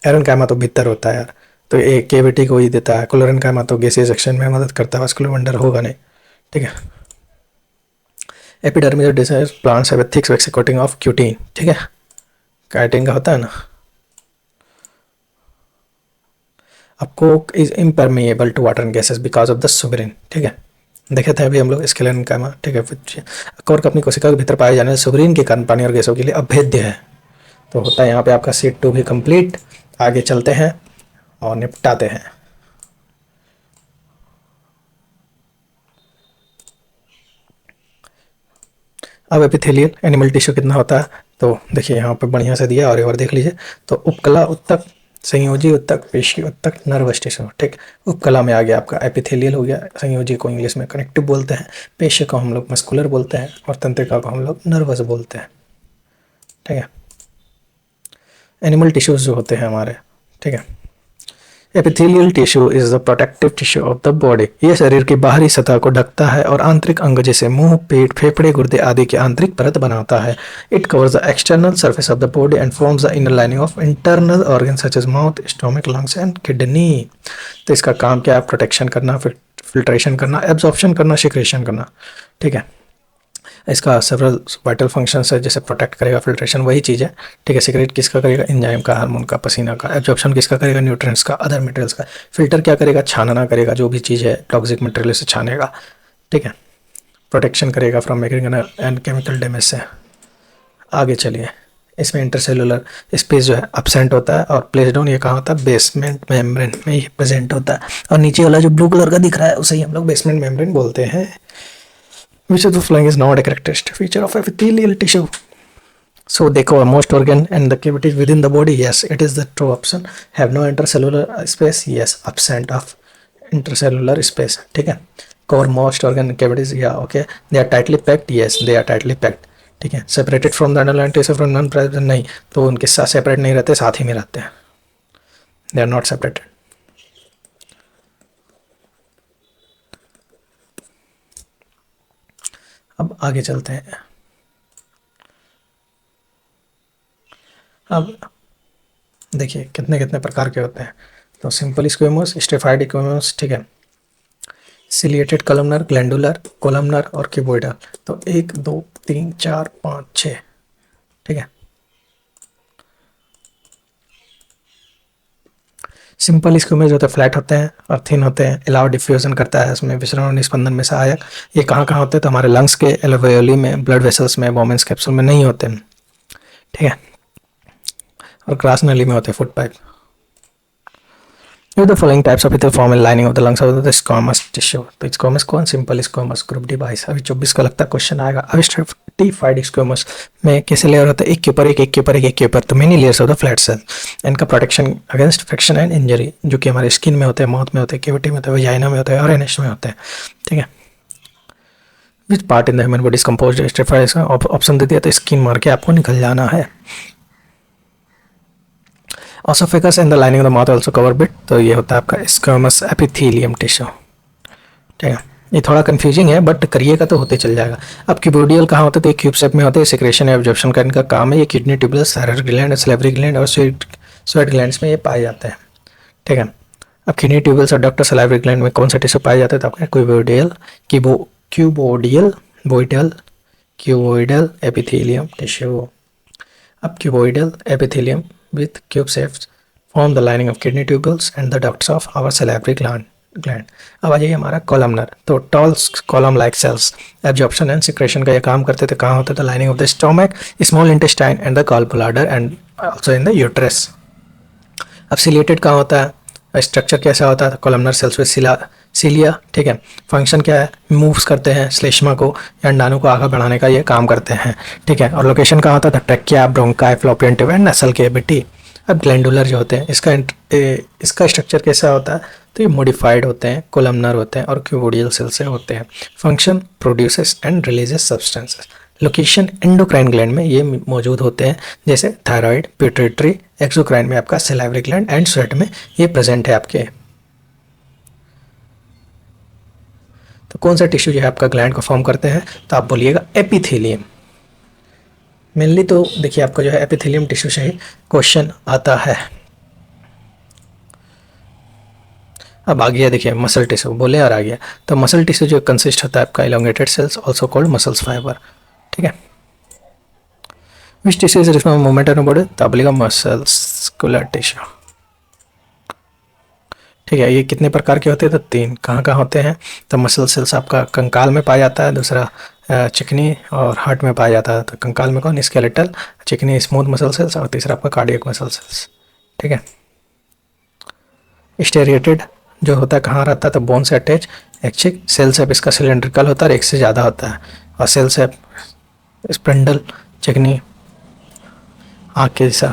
एरेन्काइमा तो भीतर होता है यार, तो ये केविटी को ही देता है। क्लोरेन्काइमा तो गैसीय सेक्शन में मदद करता है, वास्कुलर वंडर होगा नहीं। ठीक है, epidermis decides plants have a thick waxy coating of cutin. ठीक है, काइटिन का होता है ना। आपको is impermeable to water and gases because of the suberin. ठीक है, देखे थे अभी हम लोग स्केलेरेन्काइमा। ठीक है, कोर अपनी कोशिका के भीतर पाए जाने वाले सुबरिन के कारण पानी और गैसों के लिए अभेद्य है। तो होता है यहाँ पे आपका सीट 2 भी कंप्लीट। आगे चलते हैं और निपटाते हैं। अब एपिथेलियल एनिमल टिश्यू कितना होता है, तो देखिए यहाँ पे बढ़िया से दिया और एक बार देख लीजिए। तो उपकला उत्तक, संयोजी उत्तक, पेशी उत्तक, नर्वस टिश्यू। ठीक, उपकला में आ गया आपका एपिथेलियल हो गया, संयोजी को इंग्लिश में कनेक्टिव बोलते हैं, पेशी को हम लोग मस्कुलर बोलते हैं, और तंत्रिका को हम लोग नर्वस बोलते हैं। ठीक है, एनिमल टिश्यूज जो होते हैं हमारे। ठीक है, epithelial tissue is the protective tissue of the body, ये शरीर की बाहरी सतह को ढकता है और आंतरिक अंग जैसे मुंह, पेट, फेफड़े, गुर्दे आदि की आंतरिक परत बनाता है। It covers the external surface of the body and forms the inner lining of internal organ such as mouth, stomach, lungs and kidney. तो इसका काम क्या है? प्रोटेक्शन करना, फिल्ट्रेशन करना, एब्जॉर्प्शन करना, सिक्रेशन करना। ठीक है, इसका सेवरल वाइटल फंक्शंस है, जैसे प्रोटेक्ट करेगा, फिल्ट्रेशन वही चीज़ है। ठीक है, सिक्रेट किसका करेगा? एंजाइम का, हार्मोन का, पसीना का। एब्जॉर्प्शन किसका करेगा? न्यूट्रिएंट्स का, अदर मटेरियल्स का। फिल्टर क्या करेगा? छानना करेगा, जो भी चीज़ है टॉक्सिक मटेरियल से छानेगा। ठीक है, प्रोटेक्शन करेगा from mechanical and chemical damage से। आगे चलिए, इसमें इंटरसेलुलर स्पेस जो है एब्सेंट होता है, और प्लेस डाउन ये कहाँ होता है? बेसमेंट मेम्ब्रेन में ही प्रेजेंट होता है। और नीचे वाला जो ब्लू कलर का दिख रहा है उसे ही हम लोग बेसमेंट मेम्ब्रेन बोलते हैं। Which of the following is not a characteristic feature of epithelial tissue? So देखो, most organ and the cavities within the body, yes, it is the true option. Have no intercellular space, yes, absent of intercellular space. ठीक है, cover most organ cavities, yeah, okay. They are tightly packed, yes, they are tightly packed. ठीक है, separated from the underlying tissue from non-present, नहीं, तो उनके साथ separate नहीं रहते, साथ ही में रहते हैं। They are not separated. अब आगे चलते हैं। अब देखिए कितने कितने प्रकार के होते हैं। तो सिंपल स्क्वेमोस, स्टेफाइड स्क्वेमोस, ठीक है, सिलिएटेड कॉलमनर, ग्लैंडुलर, कोलमनर और क्यूबोइडल। तो 1 2 3 4 5 6। ठीक है, सिंपल स्क्वेमोस होते हैं फ्लैट होते हैं और थिन होते हैं, अलाउ डिफ्यूजन करता है, इसमें विसरण और निस्पंदन में सहायक। ये कहाँ कहाँ होते हैं? तो हमारे लंग्स के एल्वेओली में, ब्लड वेसल्स में, बोमेंस कैप्सूल में नहीं होते। ठीक है, और क्रॉस नली में होते हैं, foot pipe. The following types of ether form in lining of the lungs of the squamous tissue. तो स्क्वामस कौन? Simple squamous, group D 22। अभी 24 का लगता है क्वेश्चन आएगा। अब स्ट्रेटिफाइड स्क्वामस में कैसे लेयर होता है? एक के ऊपर एक, एक के ऊपर एक, एक के ऊपर, तो many layers of the flat cell. इनका protection against friction and injury, जो कि हमारे स्किन में होते हैं, माउथ में होते हैं, कैविटी में होते हैं, वजाइना में होते हैं और एनएस में होते हैं। ठीक है, which part in the human body is composed stratified? Option दे दिया तो स्किन मार के आपको निकल जाना है। Esophagus and the lining of the mouth also cover bit, तो ये होता है आपका स्क्वामस एपिथेलियम टिश्यू। ठीक है, ये थोड़ा कंफ्यूजिंग है बट करिएगा तो होते चल जाएगा। अब क्यूबोडियल कहाँ होते हैं? तो ये क्यूब शेप में होते हैं, सिक्रेशन या एब्जॉर्प्शन का इनका काम है। ये kidney, tubules, thyroid gland, salivary gland और स्वेट ग्लैंड्स में ये पाए जाते हैं। ठीक है, अब किडनी, ट्यूबुलस और डक्ट, सैलिवरी ग्लैंड में कौन सा टिश्यू पाए जाते हैं? तो आपका क्यूबोडियल, क्यूबोइडल एपिथेलियम टिश्यू। अब cuboidal epithelium with cube shapes form the lining of kidney tubules and the ducts of our salivary gland. Gland. अब आ जाइए हमारा कॉलमनर। तो tall column like cells absorption and secretion का ये काम करते थे। कहाँ होता था? Lining of the stomach, small intestine and the gall bladder and also in the uterus. अब सिलेटेड कहाँ होता है? स्ट्रक्चर कैसा होता है? कॉलमनर सेल्स विद सीलिया, ठीक है। फंक्शन क्या है? मूव्स करते हैं श्लेष्मा को या अंडाणु को आगे बढ़ाने का ये काम करते हैं, ठीक है। और लोकेशन कहाँ होता था? Trachea, bronchi, fallopian tube and नसल कैविटी। अब ग्लैंडुलर जो होते हैं इसका स्ट्रक्चर कैसा होता है? तो ये मॉडिफाइड होते हैं, कोलमनर होते हैं और क्यूबोडियल सेल से होते हैं। Function produces and releases substances. Location endocrine gland में ये मौजूद होते हैं, जैसे थायराइड, पिट्यूटरी, एक्सोक्राइन में आपका सैलिवरी ग्लैंड एंड स्वेट में ये प्रेजेंट है आपके। तो कौन सा टिश्यू जो है आपका ग्लैंड को फॉर्म करते हैं? तो आप बोलिएगा एपिथेलियम। मेनली तो देखिए आपका जो है एपिथेलियम टिश्यू से ही क्वेश्चन आता है। अब आ गया देखिए मसल टिश्यू, बोले और आ गया। तो मसल टिश्यू जो कंसिस्ट होता है आपका elongated cells also called muscles fibre, ठीक है। Which tissue is responsible for movement of body? तो आप बोलिएगा मसल्सकुलर टिश्यू, ठीक है। ये कितने प्रकार के होते हैं? तो 3। कहाँ कहाँ होते हैं? तो मसल सेल्स आपका कंकाल में पाया जाता है, दूसरा चिकनी और हार्ट में पाया जाता है। तो कंकाल में कौन? स्केलेटल, चिकनी स्मूथ मसल सेल्स और तीसरा आपका कार्डियक मसल सेल्स, ठीक है। स्टेरिएटेड जो होता है कहाँ रहता है? तो बोन से अटैच। एक्चिक सेल शेप इसका सिलेंड्रिकल होता है और एक से ज़्यादा होता है। और सेल शेप स्पेंडल, चिकनी, आँख के जैसा।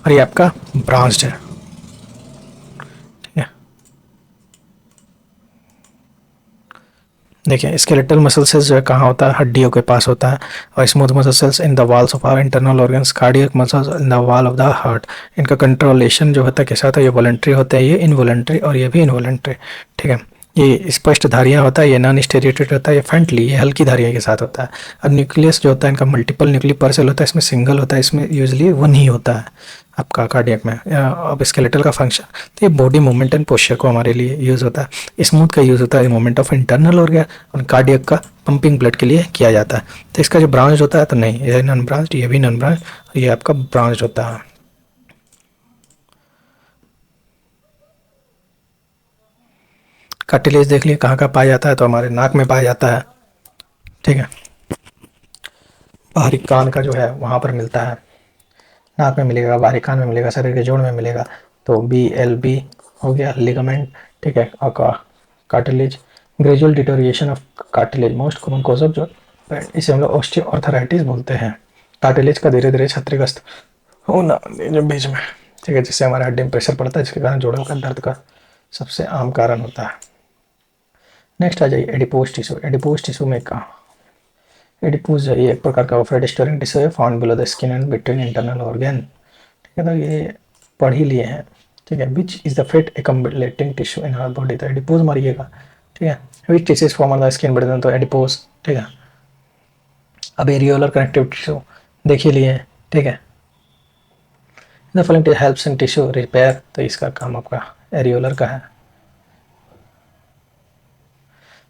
और ये आपका ब्रांच्ड है, देखिए। स्केलेटल मसल सेल्स जो है कहाँ होता है? हड्डियों के पास होता है। और smooth muscle cells in the walls of our internal organs. Cardiac muscles in the wall of the heart. इनका कंट्रोलेशन जो होता है कैसा होता है? ये वॉलंटरी होता है, ये इनवॉलंटरी और ये भी इनवॉलंटरी, ठीक है। ये स्पष्ट धारियाँ होता है, ये नॉन स्टेरिएटेड होता है, ये फ्रंटली, ये हल्की धारियाँ के साथ होता है। और न्यूक्लियस जो होता है इनका मल्टीपल न्यूक्लियर पर सेल होता है, इसमें सिंगल होता है, इसमें यूजली वन ही होता है आपका कार्डियक में। अब स्केलेटल का फंक्शन, तो ये बॉडी मूवमेंट एंड पोस्चर को हमारे लिए यूज़ होता है। स्मूथ का यूज़ होता है मूवमेंट ऑफ इंटरनल ऑर्गन, और कार्डियक का पंपिंग ब्लड के लिए किया जाता है। तो इसका जो ब्रांच होता है, तो नहीं, ये नॉन ब्रांच, ये भी नॉन ब्रांच, ये आपका ब्रांच होता है। कार्टिलेज देख लिए कहाँ कहाँ पाया जाता है? तो हमारे नाक में पाया जाता है, ठीक है। बाहरी कान का जो है वहाँ पर मिलता है, नाक में मिलेगा, बाहरी कान में मिलेगा, शरीर के जोड़ में मिलेगा। तो BLB हो गया लिगामेंट, ठीक है। और cartilage, gradual deterioration of cartilage most common cause of जो, इसे हम लोग ऑस्टियोआर्थराइटिस बोलते हैं। कार्टिलेज का धीरे धीरे क्षतिग्रस्त होना जो बीच में, ठीक है, जिससे हमारे हड्डी में प्रेशर पड़ता है, जिसके कारण जोड़ों का दर्द का सबसे आम कारण होता है। नेक्स्ट आ जाइए एडिपोज टिश्यू। एडिपोज टिश्यू में कहाँ? एडिपोज है ये एक प्रकार का फैट स्टोरिंग टिश्यू है, found below the skin and between internal organ, ठीक है। तो ये पढ़ ही लिए हैं, ठीक है। Which is the fat accumulating tissue in our body? तो एडिपोज मारिएगा, ठीक है। Which tissue is form on the skin button? तो एडिपोज, ठीक है। अब एरियोलर कनेक्टिव टिश्यू देख ही लिए, ठीक है। The following helps in tissue repair, तो इसका काम आपका एरियोलर का है।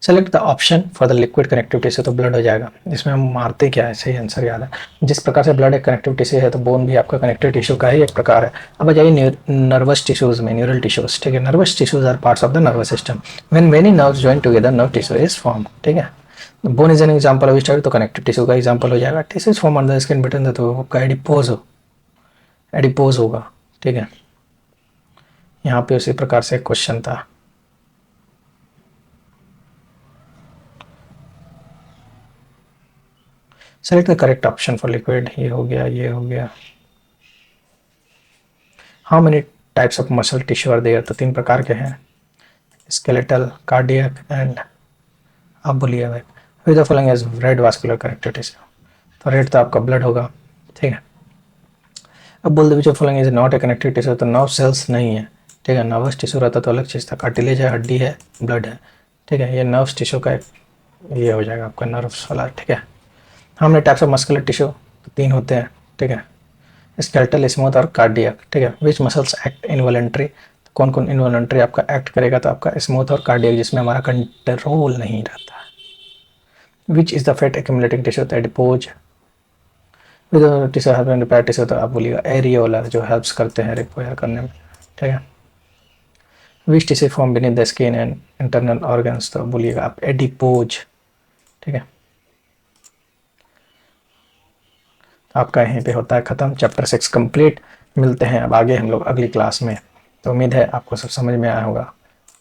Select the option for the liquid connective tissue, तो ब्लड हो जाएगा। इसमें हम मारते क्या है? सही आंसर याद है। जिस प्रकार से ब्लड एक कनेक्टिव टिश्यू है, तो बोन भी आपका कनेक्टिव टिश्यू का ही एक प्रकार है। अब आ जाइए नर्वस टिश्यूज में, न्यूरल टिश्यूज, ठीक है। Nervous tissues are parts of the nervous system. When many nerves join together nerve tissue is form, ठीक है। Bone is an example of style, तो कनेक्टिव टिश्यू का एग्जांपल हो जाएगा। Tissues form on the skin between, तो आपका एडिपोज होगा, ठीक है। यहाँ पे उसी प्रकार से क्वेश्चन था। Select the correct option for liquid, ये हो गया, ये हो गया। How many types of muscle tissue are there? तो 3 प्रकार के हैं, स्केलेटल, कार्डियक एंड, आप बोलिए भाई। With the following as red vascular connective tissue, तो रेड तो आपका ब्लड होगा, ठीक है। अब बोल दे which of following is not a connective tissue, तो नर्व सेल्स नहीं है, ठीक है। नर्वस टिश्यू रहता तो अलग चीज़ था, कार्टिलेज है, हड्डी है, ब्लड है, ठीक है। ये नर्व्स टिश्यू का ये हो जाएगा आपका नर्व्स वाला, ठीक है। हमने टाइप्स ऑफ मस्कुलर टिश्यू तो 3 होते हैं, ठीक है। स्केलेटल, स्मूथ और कार्डियक, ठीक है। विच मसल्स एक्ट इनवॉलंटरी, कौन कौन इनवॉलंटरी आपका एक्ट करेगा? तो आपका स्मूथ और कार्डियक, जिसमें हमारा कंट्रोल नहीं रहता है। Which is the fat accumulating tissue? तो adipose. With tissue help in repair tissue, तो आप बोलिएगा एरियोलर, जो हेल्प्स करते हैं रिपेयर करने में, ठीक है। Which tissue form beneath the skin and internal organs, तो बोलिएगा आप एडिपोज। ठीक है, आपका यहीं पे होता है ख़त्म चैप्टर 6 कंप्लीट। मिलते हैं अब आगे हम लोग अगली क्लास में। तो उम्मीद है आपको सब समझ में आया होगा।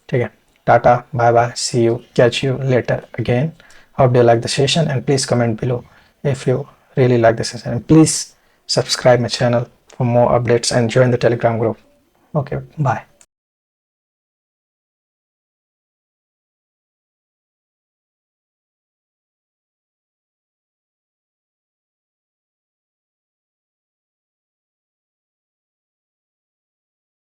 ठीक है, tata bye bye, see you, catch you later again. Hope you like the session and please comment below if you really like the session, and please subscribe my channel for more updates and join the Telegram group. Okay, bye.